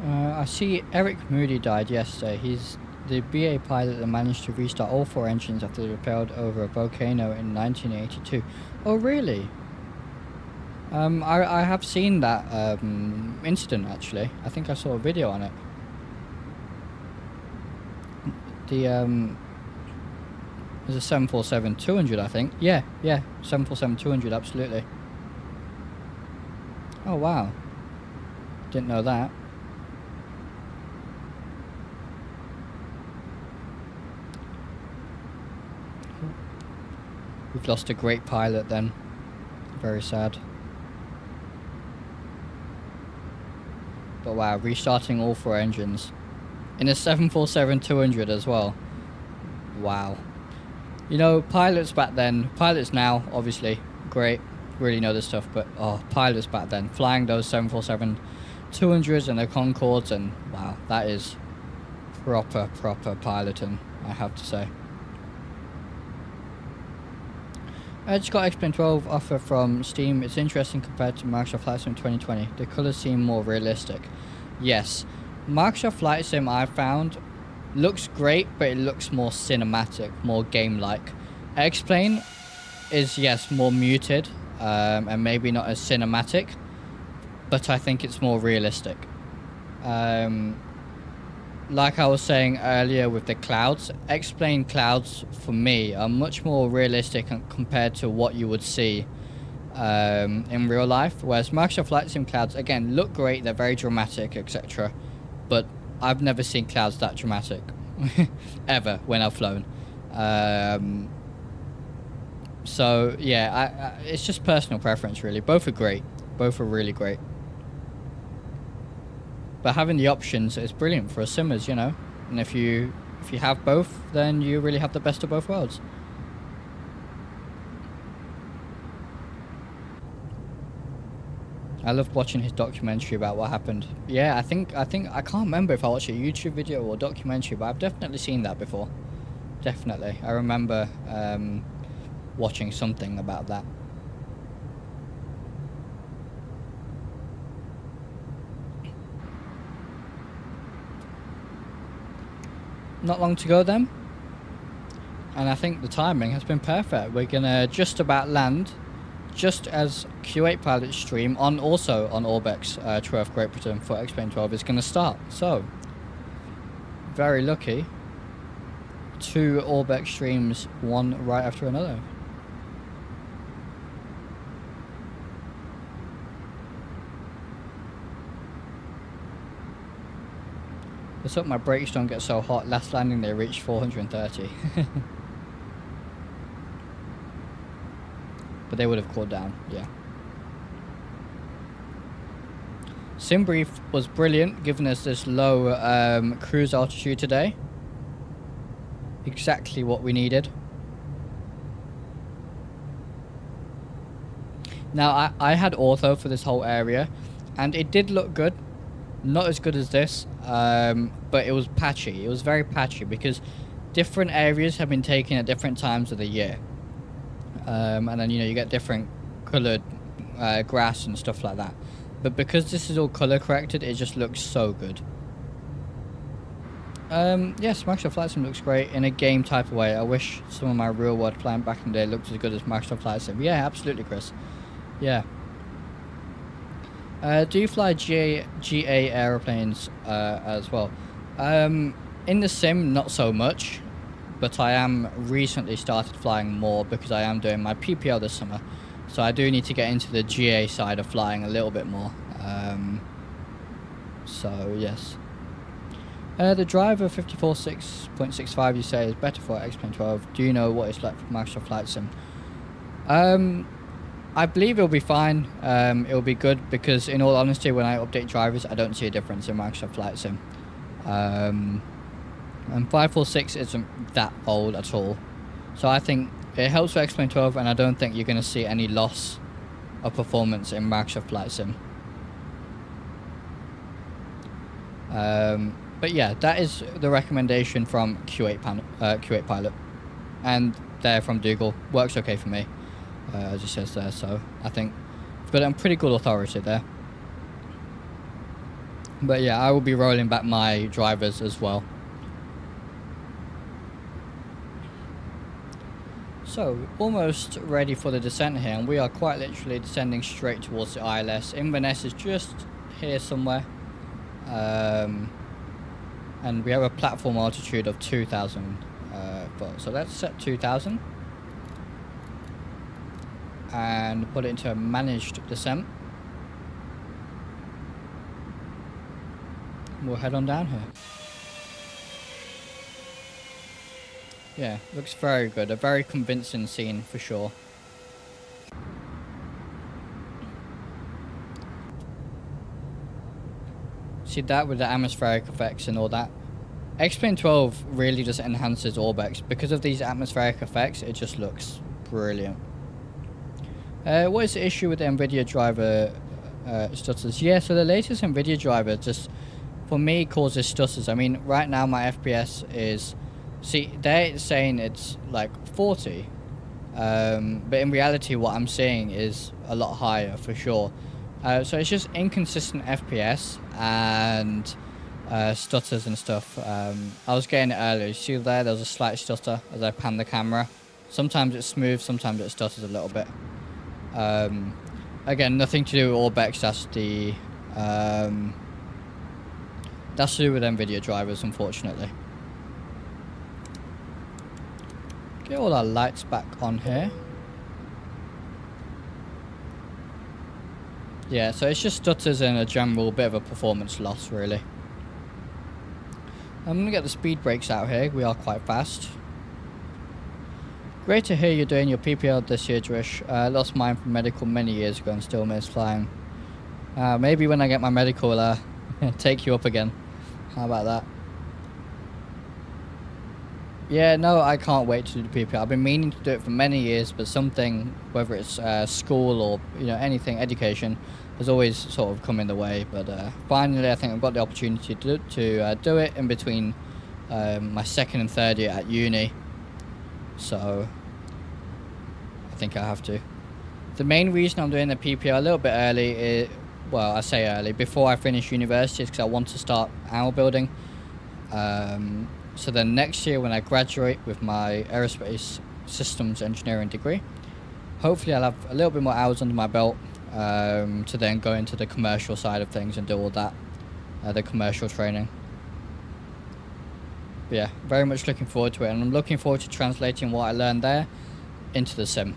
I see Eric Moody died yesterday. He's the BA pilot that managed to restart all 4 engines after they repelled over a volcano in 1982. Oh, really? I have seen that incident, actually. I think I saw a video on it. there's a 747-200, I think. Yeah, 747-200, absolutely. Oh wow, didn't know that. We've lost a great pilot then. Very sad. But wow, restarting all 4 engines in a 747-200 as well. Wow. You know, pilots back then, pilots now, obviously, great, really know this stuff, but oh, pilots back then, flying those 747-200s and the Concords, and wow, that is proper piloting, I have to say. I just got X-Plane 12 offer from Steam. It's interesting compared to Microsoft Flight Sim 2020. The colours seem more realistic. Yes, Microsoft Flight Sim I found looks great, but it looks more cinematic, more game-like. X-Plane is, yes, more muted, and maybe not as cinematic, but I think it's more realistic. Like I was saying earlier with the clouds, X-Plane clouds for me are much more realistic compared to what you would see in real life, whereas Microsoft Flight Sim clouds, again, look great, they're very dramatic, etc., but I've never seen clouds that dramatic ever when I've flown. So yeah, it's just personal preference really. Both are great, both are really great. But having the options is brilliant for us simmers, you know. And if you have both, then you really have the best of both worlds. I loved watching his documentary about what happened. Yeah, I think I can't remember if I watched a YouTube video or a documentary, but I've definitely seen that before. Definitely, I remember watching something about that. Not long to go then, and I think the timing has been perfect. We're gonna just about land just as Q8 pilot stream also on Orbx 12 Great Britain for X-Plane 12 is gonna start. So very lucky, 2 Orbx streams, one right after another. Let's hope my brakes don't get so hot. Last landing they reached 430. But they would have cooled down, yeah. SimBrief was brilliant, giving us this low cruise altitude today. Exactly what we needed. Now, I had ortho for this whole area, and it did look good. Not as good as this, but it was patchy. It was very patchy because different areas have been taken at different times of the year. And then, you know, you get different coloured grass and stuff like that. But because this is all colour corrected, it just looks so good. Yes, Microsoft Flight Sim looks great in a game type of way. I wish some of my real world flying back in the day looked as good as Microsoft Flight Sim. Yeah, absolutely, Chris. Yeah. Do you fly GA aeroplanes as well? In the sim, not so much, but I am recently started flying more because I am doing my PPL this summer. So I do need to get into the GA side of flying a little bit more. So yes. The driver 54.65 you say is better for X-Plane 12. Do you know what it's like for Microsoft Flight Sim? I believe it'll be fine. It'll be good because, in all honesty, when I update drivers, I don't see a difference in Microsoft Flight Sim. And 546 isn't that old at all, so I think it helps for X-Plane 12, and I don't think you're going to see any loss of performance in Microsoft Flight Sim. But yeah, that is the recommendation from Q8 Pilot, and they're from Dougal. Works okay for me. As it says there, so I think I've got it on pretty good authority there. But yeah, I will be rolling back my drivers as well. So, almost ready for the descent here, and we are quite literally descending straight towards the ILS. Inverness is just here somewhere. and we have a platform altitude of 2,000 foot. So let's set 2,000 and put it into a managed descent. We'll head on down here. Yeah, looks very good. A very convincing scene for sure. See that with the atmospheric effects and all that. X-Plane 12 really just enhances Orbx. Because of these atmospheric effects, it just looks brilliant. What is the issue with the NVIDIA driver stutters? Yeah, so the latest NVIDIA driver just, for me, causes stutters. I mean, right now my FPS is... See, they're saying it's like 40. But in reality, what I'm seeing is a lot higher for sure. So it's just inconsistent FPS and stutters and stuff. I was getting it earlier. You see there was a slight stutter as I pan the camera. Sometimes it's smooth, sometimes it stutters a little bit. Again, nothing to do with Orbx. That's to do with NVIDIA drivers, unfortunately. Get all our lights back on here. Yeah, so it's just stutters and a general bit of a performance loss, really. I'm going to get the speed brakes out here. We are quite fast. Great to hear you're doing your PPL this year, Drish. Lost mine from medical many years ago and still miss flying. Maybe when I get my medical, I'll take you up again. How about that? Yeah, no, I can't wait to do the PPL. I've been meaning to do it for many years, but something, whether it's school or anything, education, has always sort of come in the way. But finally, I think I've got the opportunity to do it in between my second and third year at uni. So I think I have to. The main reason I'm doing the PPL a little bit early is, well, I say early, before I finish university, is because I want to start armor building. So then next year when I graduate with my aerospace systems engineering degree, hopefully I'll have a little bit more hours under my belt to then go into the commercial side of things and do all that, the commercial training. But yeah, very much looking forward to it, and I'm looking forward to translating what I learned there into the sim.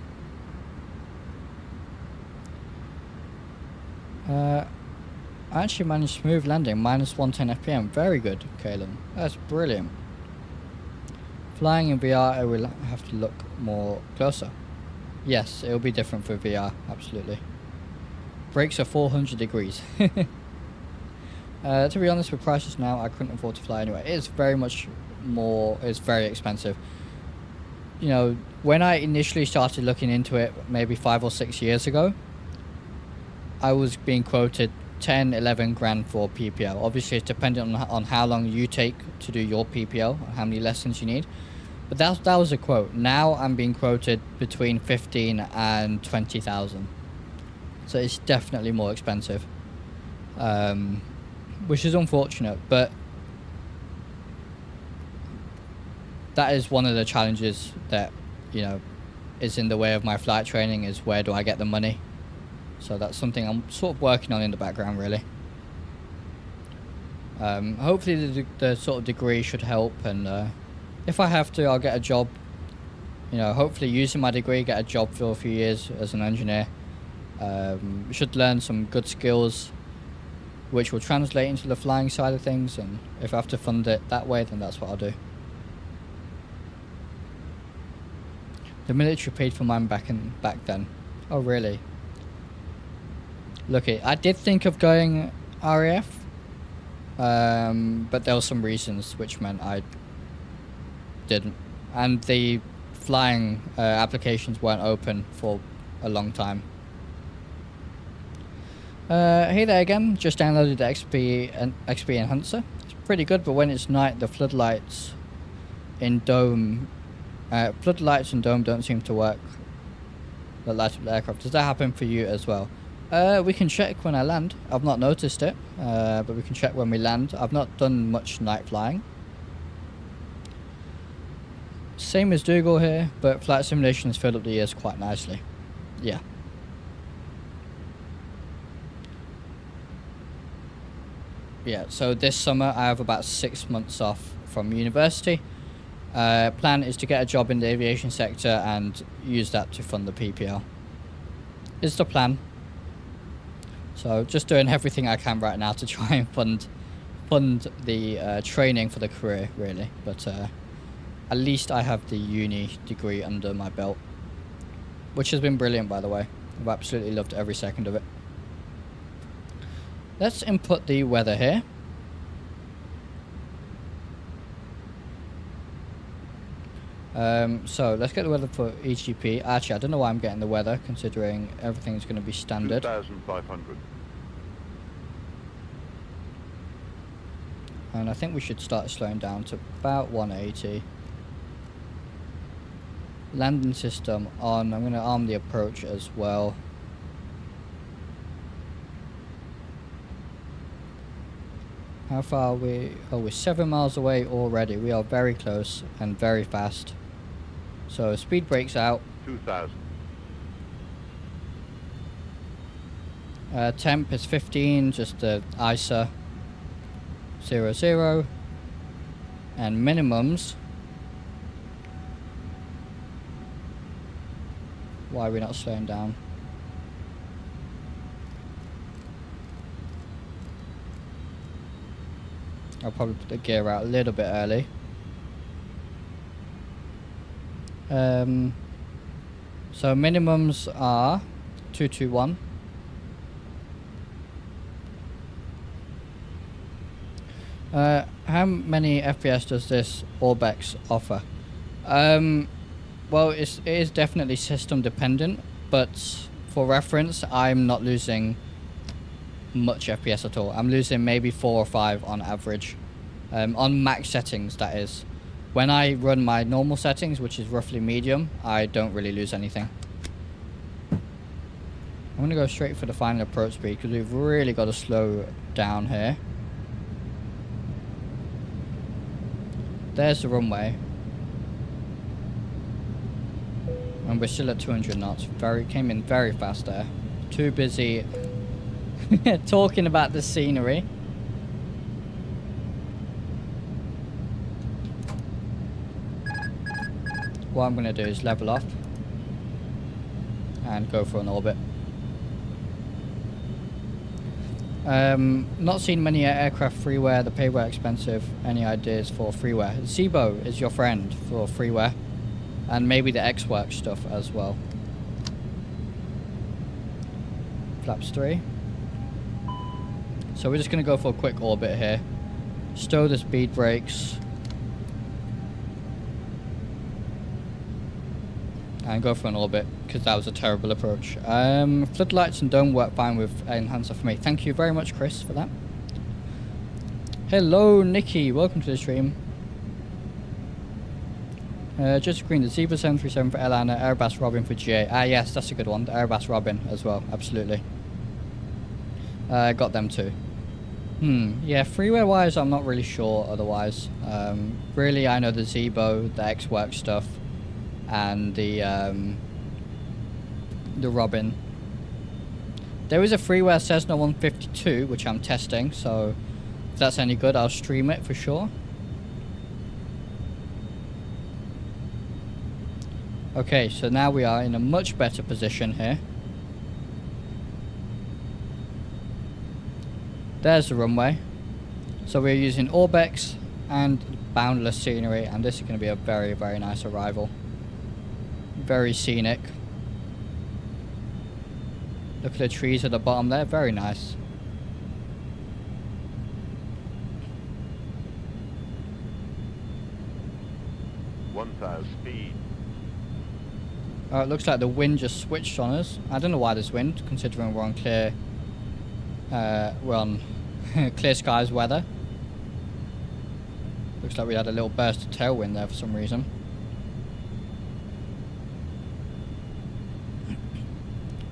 I actually managed smooth landing, minus 110 FPM. Very good, Kalen. That's brilliant. Flying in VR, I will have to look more closer. Yes, it will be different for VR, absolutely. Brakes are 400 degrees. To be honest, with prices now, I couldn't afford to fly anyway. It's very much more, it's very expensive. When I initially started looking into it, maybe 5 or 6 years ago, I was being quoted 10, 11 grand for PPL. Obviously, it's dependent on how long you take to do your PPL, and how many lessons you need. But that was a quote. Now I'm being quoted between 15 and 20,000. So it's definitely more expensive, which is unfortunate. But that is one of the challenges that is in the way of my flight training. Is where do I get the money? So that's something I'm sort of working on in the background, really. Hopefully the sort of degree should help, and if I have to, I'll get a job. Hopefully using my degree, get a job for a few years as an engineer. Should learn some good skills, which will translate into the flying side of things, and if I have to fund it that way, then that's what I'll do. The military paid for mine back then. Oh, really? Look, I did think of going RAF, but there were some reasons which meant I didn't. And the flying applications weren't open for a long time. Hey there again, just downloaded the XP Enhancer. It's pretty good, but when it's night, the floodlights in Dome don't seem to work. The light up the aircraft. Does that happen for you as well? We can check when I land. I've not noticed it, but we can check when we land. I've not done much night flying. Same as Dougal here, but flight simulation has filled up the years quite nicely. Yeah. yeah, so this summer I have about 6 months off from university. Plan is to get a job in the aviation sector and use that to fund the PPL. Is the plan. So just doing everything I can right now to try and fund the training for the career, really. But at least I have the uni degree under my belt, which has been brilliant, by the way. I've absolutely loved every second of it. Let's input the weather here. So let's get the weather for EGP. Actually, I don't know why I'm getting the weather, considering everything's going to be standard. 2,500. And I think we should start slowing down to about 180. Landing system on. I'm going to arm the approach as well. How far are we? Oh, we're 7 miles away already. We are very close and very fast. So speed brakes out. 2,000. Temp is 15, just the ISA 00. And minimums. Why are we not slowing down? I'll probably put the gear out a little bit early. So minimums are 221. How many FPS does this Orbx offer? Well, it is definitely system dependent, but for reference, I'm not losing much FPS at all. I'm losing maybe 4 or 5 on average, on max settings, that is. When I run my normal settings, which is roughly medium, I don't really lose anything. I'm going to go straight for the final approach speed because we've really got to slow down here. There's the runway. And we're still at 200 knots. Came in very fast there. Too busy talking about the scenery. What I'm going to do is level off and go for an orbit. Not seen many aircraft freeware. The payware expensive. Any ideas for freeware? Zibo is your friend for freeware, and maybe the X-Work stuff as well. Flaps 3. So we're just going to go for a quick orbit here. Stow the speed brakes. And go for an orbit, because that was a terrible approach. Floodlights and dome work fine with enhancer for me. Thank you very much, Chris, for that. Hello, Nikki. Welcome to the stream. Just green, the Zebra 737 for airliner, Airbus Robin for GA. Ah, yes, that's a good one. The Airbus Robin as well, absolutely. Got them too. Yeah, freeware-wise, I'm not really sure otherwise. Really, I know the Zebo, the X-Work stuff, and the Robin. There is a freeware Cessna 152, which I'm testing, so if that's any good, I'll stream it for sure. Okay, so now we are in a much better position here. There's the runway. So we're using Orbx and boundless scenery, and this is going to be a very, very nice arrival. Very scenic. Look at the trees at the bottom there, very nice. Speed. It looks like the wind just switched on us. I don't know why there's wind, considering we're on clear clear skies weather. Looks like we had a little burst of tailwind there for some reason.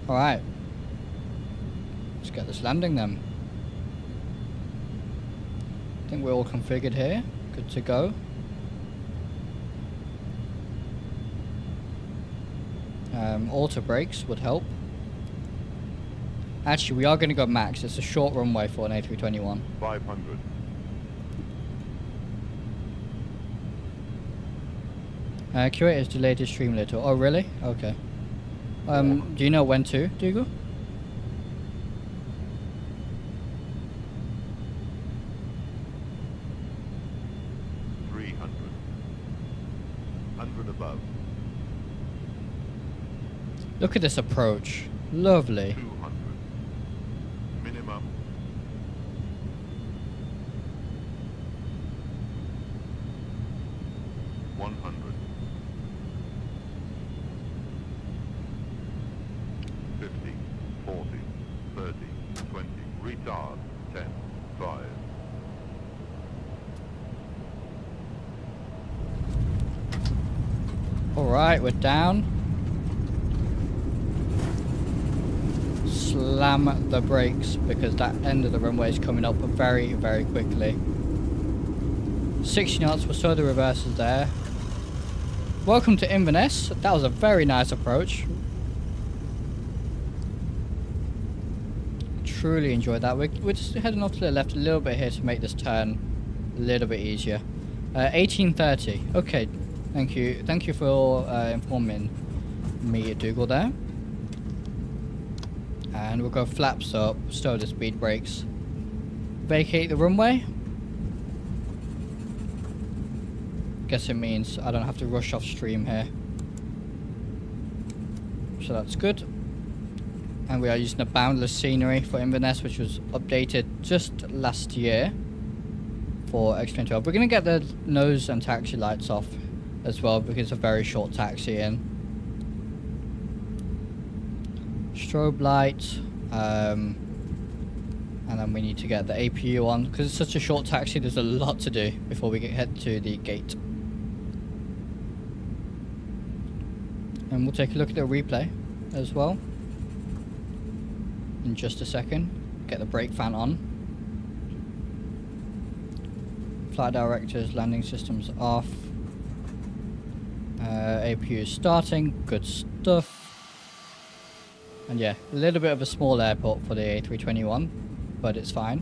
Alright. Let's get this landing then. I think we're all configured here. Good to go. Auto brakes would help. Actually, we are going to go max. It's a short runway for an A321. 500. Q8 has delayed his stream a little. Oh, really? Okay. Do you know when to, Dougal? 300. 100 above. Look at this approach. Lovely. 200. Minimum. 100. 50, 40, 30, 20. Retard. 10, 5. Alright, we're down. Slam the brakes because that end of the runway is coming up very, very quickly. 60 knots, we'll show the reverses there. Welcome to Inverness. That was a very nice approach. Truly enjoyed that. We're just heading off to the left a little bit here to make this turn a little bit easier. 1830. Okay, thank you. Thank you for informing me, Dougal, there. And we'll go flaps up, stow the speed brakes, vacate the runway. Guess it means I don't have to rush off stream here. So that's good. And we are using a boundless scenery for Inverness, which was updated just last year for X2012. We're going to get the nose and taxi lights off as well because it's a very short taxi in. Strobe light, and then we need to get the APU on because it's such a short taxi. There's a lot to do before we head to the gate, and we'll take a look at the replay as well in just a second. Get the brake fan on, flight directors, landing systems off, APU is starting, good stuff. And yeah, a little bit of a small airport for the A321, but it's fine.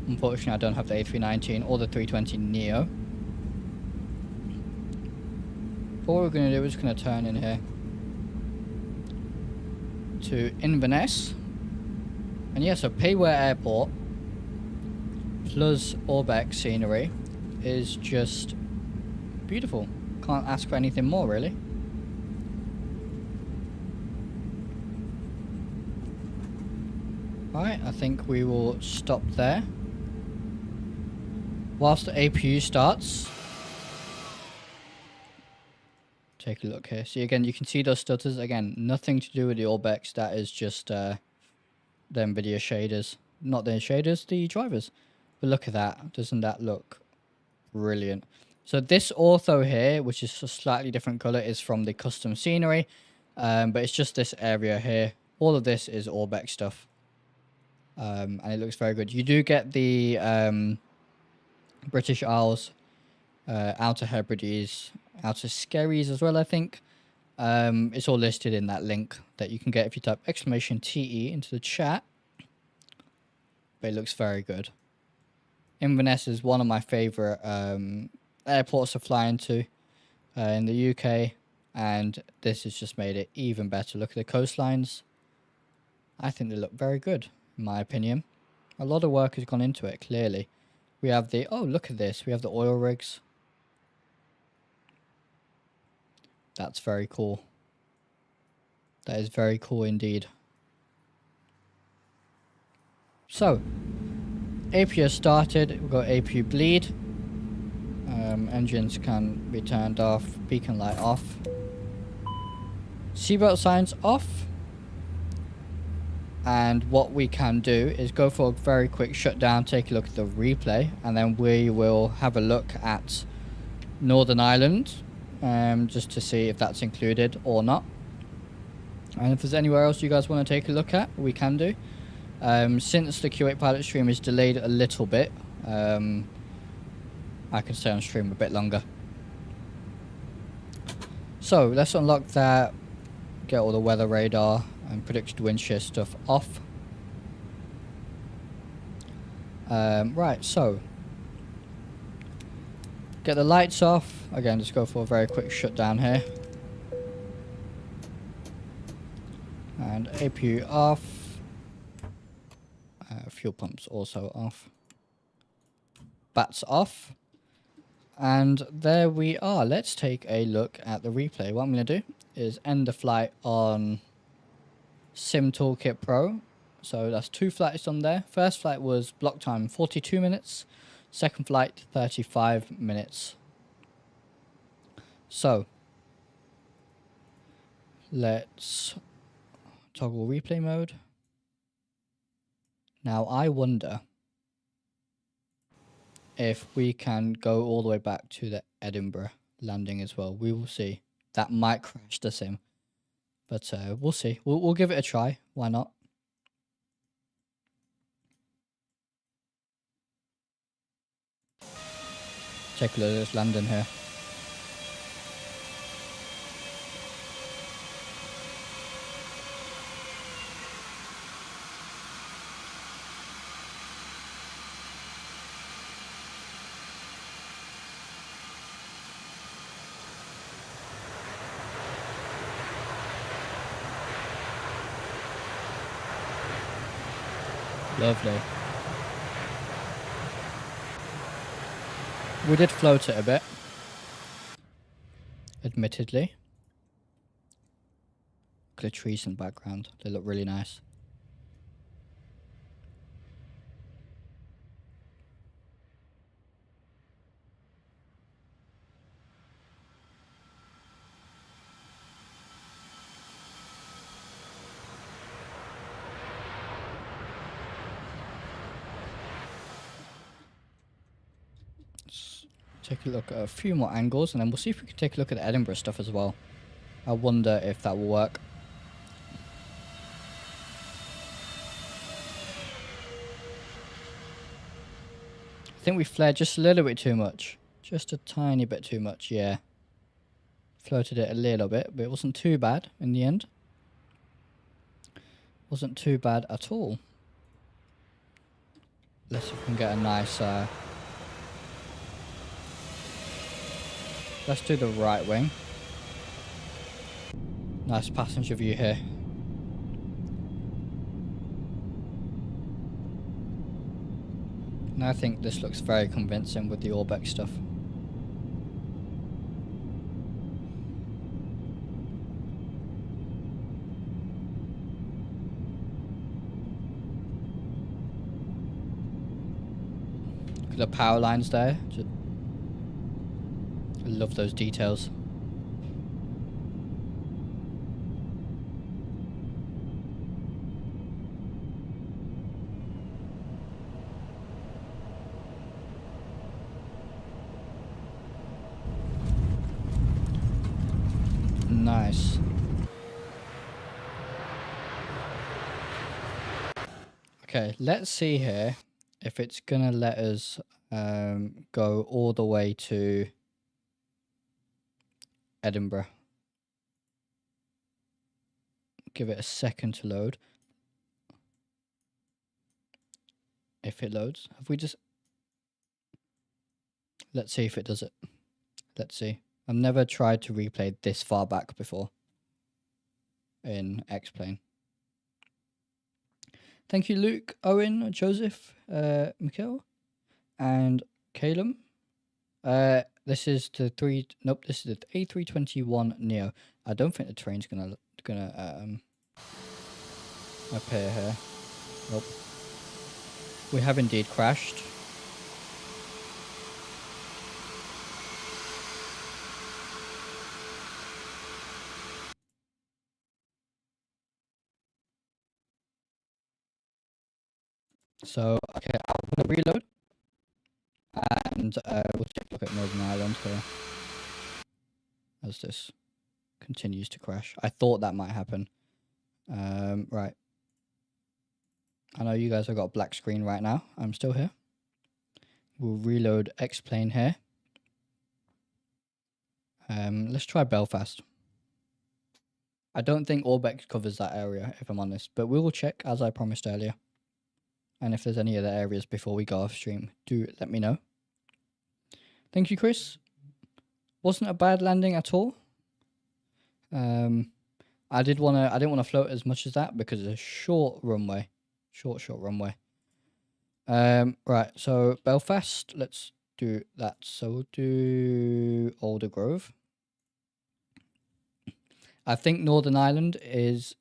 Unfortunately, I don't have the A319 or the 320neo. But what we're going to do is going to turn in here to Inverness. And yeah, so Payware Airport plus Orbx scenery is just beautiful. Can't ask for anything more, really. Alright, I think we will stop there. Whilst the APU starts. Take a look here. See, again, you can see those stutters. Again, nothing to do with the Orbx. That is just the NVIDIA shaders. Not the shaders, the drivers. But look at that. Doesn't that look brilliant? So this ortho here, which is a slightly different color, is from the custom scenery. But it's just this area here. All of this is Orbx stuff. And it looks very good. You do get the British Isles, Outer Hebrides, Outer Skerries as well, I think. It's all listed in that link that you can get if you type !TE into the chat. But it looks very good. Inverness is one of my favourite airports to fly into in the UK. And this has just made it even better. Look at the coastlines. I think they look very good. In my opinion, a lot of work has gone into it. Clearly, we have the look at this. We have the oil rigs. That's very cool. That is very cool indeed. So, APU started. We've got APU bleed. Engines can be turned off. Beacon light off. Seatbelt signs off. And what we can do is go for a very quick shutdown, take a look at the replay, and then we will have a look at Northern Ireland, just to see if that's included or not. And if there's anywhere else you guys want to take a look at, we can do. Since the Q8 pilot stream is delayed a little bit, I can stay on stream a bit longer. So let's unlock that, get all the weather radar. and predicted wind shear stuff off. Right, so get the lights off. Again, just go for a very quick shutdown here. And APU off. Fuel pumps also off. Bats off. And there we are. Let's take a look at the replay. What I'm going to do is end the flight on Sim Toolkit Pro. So that's 2 flights on there. First flight was block time 42 minutes. Second flight 35 minutes. So let's toggle replay mode. Now I wonder if we can go all the way back to the Edinburgh landing as well. We will see. That might crash the sim, but we'll see. We'll give it a try. Why not? Take a look at this landing here. Lovely. We did float it a bit, admittedly. Look at the trees in the background. They look really nice. Take a look at a few more angles, and then we'll see if we can take a look at the Edinburgh stuff as well. I wonder if that will work. I think we flared just a little bit too much. Just a tiny bit too much, yeah. Floated it a little bit, but it wasn't too bad in the end. Wasn't too bad at all. Let's see if we can get a nice... let's do the right wing. Nice passenger view here. And I think this looks very convincing with the Orbx stuff. Look at the power lines there. I love those details. Nice. Okay, let's see here if it's gonna let us go all the way to Edinburgh. Give it a second to load. If it loads, have we just... Let's see if it does it. Let's see. I've never tried to replay this far back before in X-Plane. Thank you, Luke, Owen, Joseph, Mikhail, and Calum. This is the this is the A321 Neo. I don't think the train's gonna appear here. Nope. We have indeed crashed. So, okay, I'm going to reload. And we'll take a look at Northern Ireland here. As this continues to crash. I thought that might happen. Right. I know you guys have got a black screen right now. I'm still here. We'll reload X-Plane here. Let's try Belfast. I don't think Orbx covers that area, if I'm honest, but we will check as I promised earlier. And if there's any other areas before we go off stream, do let me know. Thank you, Chris. Wasn't a bad landing at all. I didn't want to float as much as that because it's a short runway. Short runway. Right, so Belfast, let's do that. So we'll do Aldergrove. I think Northern Ireland is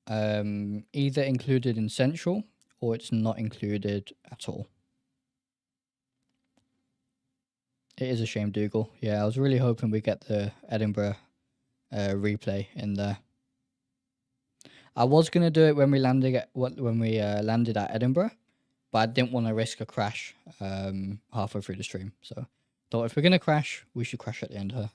either included in Central or it's not included at all. It is a shame, Dougal. Yeah, I was really hoping we get the Edinburgh replay in there. I was gonna do it when we landed at Edinburgh, but I didn't want to risk a crash halfway through the stream. So, thought if we're gonna crash, we should crash at the end, huh?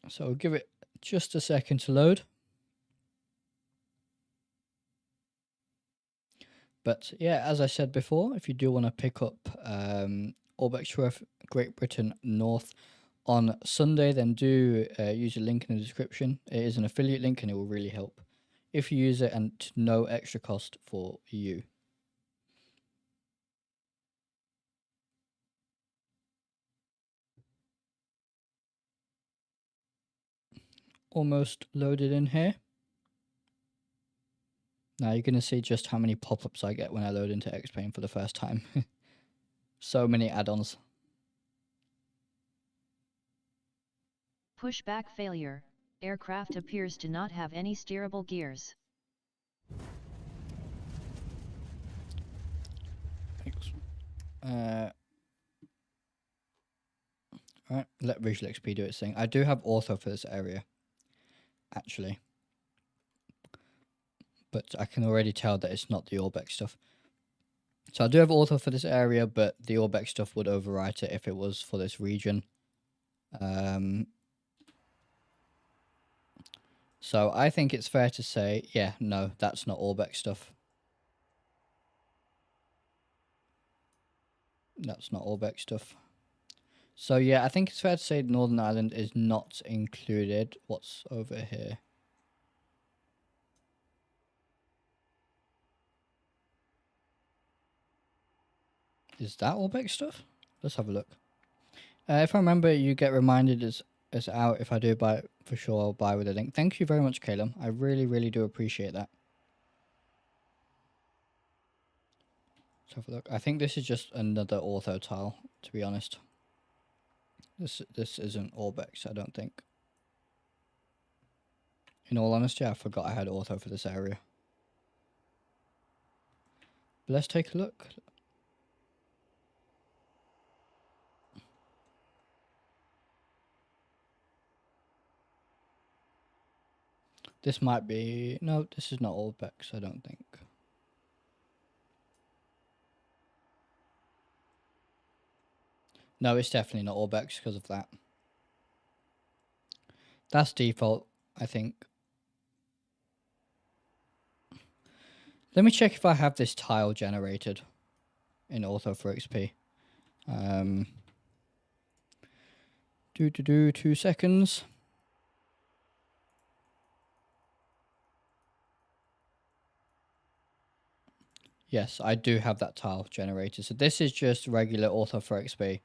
So I'll give it just a second to load. But yeah, as I said before, if you do want to pick up Orbxdirect Great Britain North on Sunday, then do use a link in the description. It is an affiliate link and it will really help if you use it, and no extra cost for you. Almost loaded in here. Now you're going to see just how many pop-ups I get when I load into X-Plane for the first time. So many add-ons. Pushback failure. Aircraft appears to not have any steerable gears. Thanks. Alright, let Visual XP do its thing. I do have ortho for this area, actually. But I can already tell that it's not the Orbx stuff. So I do have ortho for this area, but the Orbx stuff would overwrite it if it was for this region. So I think it's fair to say, yeah, no, that's not Orbx stuff. That's not Orbx stuff. So yeah, I think it's fair to say Northern Ireland is not included. What's over here? Is that Orbx stuff? Let's have a look. If I remember, you get reminded as out. If I do buy it, for sure I'll buy with a link. Thank you very much, Caleb. I really, really do appreciate that. Let's have a look. I think this is just another ortho tile, to be honest. This isn't Orbx, I don't think. In all honesty, I forgot I had ortho for this area. But let's take a look. This might be... No, this is not Orbx, I don't think. No, it's definitely not Orbx because of that. That's default, I think. Let me check if I have this tile generated in ortho for XP. 2 seconds. Yes, I do have that tile generated. So this is just regular ortho for XP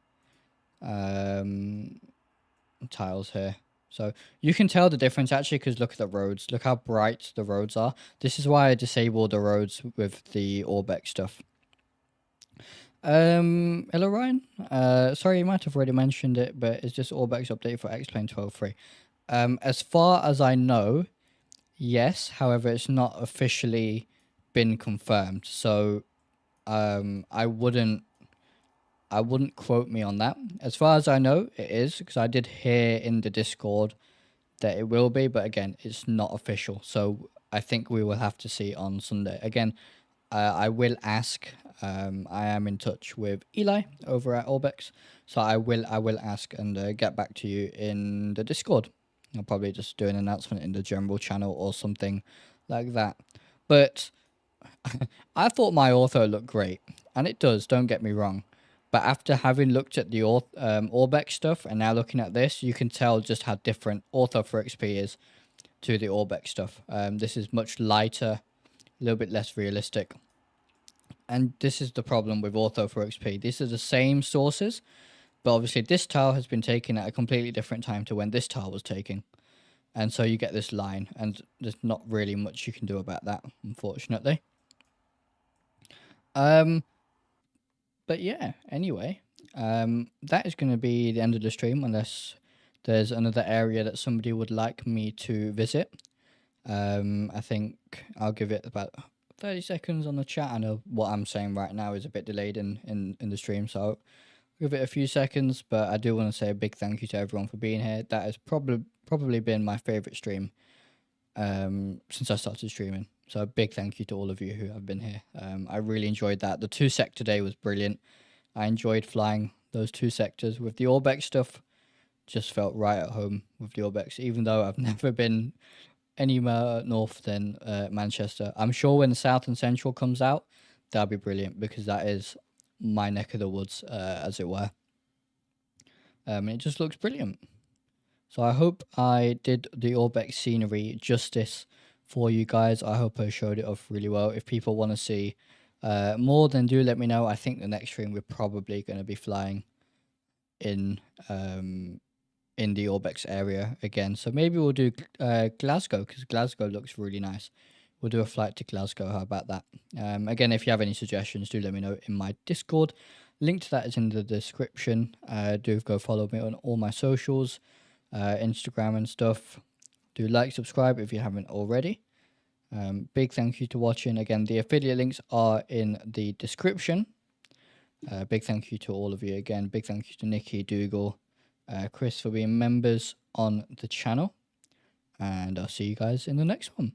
tiles here. So you can tell the difference actually because look at the roads. Look how bright the roads are. This is why I disabled the roads with the Orbx stuff. Hello Ryan. Sorry, you might have already mentioned it, but it's just Orbx update for X-Plane 12.3. As far as I know, yes. However, it's not officially been confirmed. So I wouldn't quote me on that. As far as I know, it is, because I did hear in the Discord that it will be, but again, it's not official. So I think we will have to see on Sunday. Again, I will ask. I am in touch with Eli over at Orbx, so I will ask and get back to you in the Discord. I'll probably just do an announcement in the general channel or something like that. But I thought my ortho looked great, and it does. Don't get me wrong. But after having looked at the Orbx stuff and now looking at this, you can tell just how different Ortho for XP is to the Orbx stuff. This is much lighter, a little bit less realistic. And this is the problem with Ortho for XP. These are the same sources, but obviously this tile has been taken at a completely different time to when this tile was taken. And so you get this line, and there's not really much you can do about that, unfortunately. But yeah, anyway, that is going to be the end of the stream, unless there's another area that somebody would like me to visit. I think I'll give it about 30 seconds on the chat. I know what I'm saying right now is a bit delayed in the stream, so I'll give it a few seconds, but I do want to say a big thank you to everyone for being here. That has probably been my favorite stream since I started streaming. So a big thank you to all of you who have been here. I really enjoyed that. The 2 sector day was brilliant. I enjoyed flying those 2 sectors. With the Orbx stuff, just felt right at home with the Orbx, even though I've never been anywhere north than Manchester. I'm sure when South and Central comes out, that'll be brilliant, because that is my neck of the woods, as it were. It just looks brilliant. So I hope I did the Orbx scenery justice for you guys. I hope I showed it off really well. If people want to see more, then do let me know. I think the next stream we're probably going to be flying in the Orbx area again. So maybe we'll do Glasgow, because Glasgow looks really nice. We'll do a flight to Glasgow. How about that? Again, if you have any suggestions, do let me know in my Discord. Link to that is in the description. Do go follow me on all my socials, Instagram and stuff. Do like, subscribe if you haven't already. Big thank you to watching. Again, the affiliate links are in the description. Big thank you to all of you again. Big thank you to Nikki, Dougal, Chris for being members on the channel. And I'll see you guys in the next one.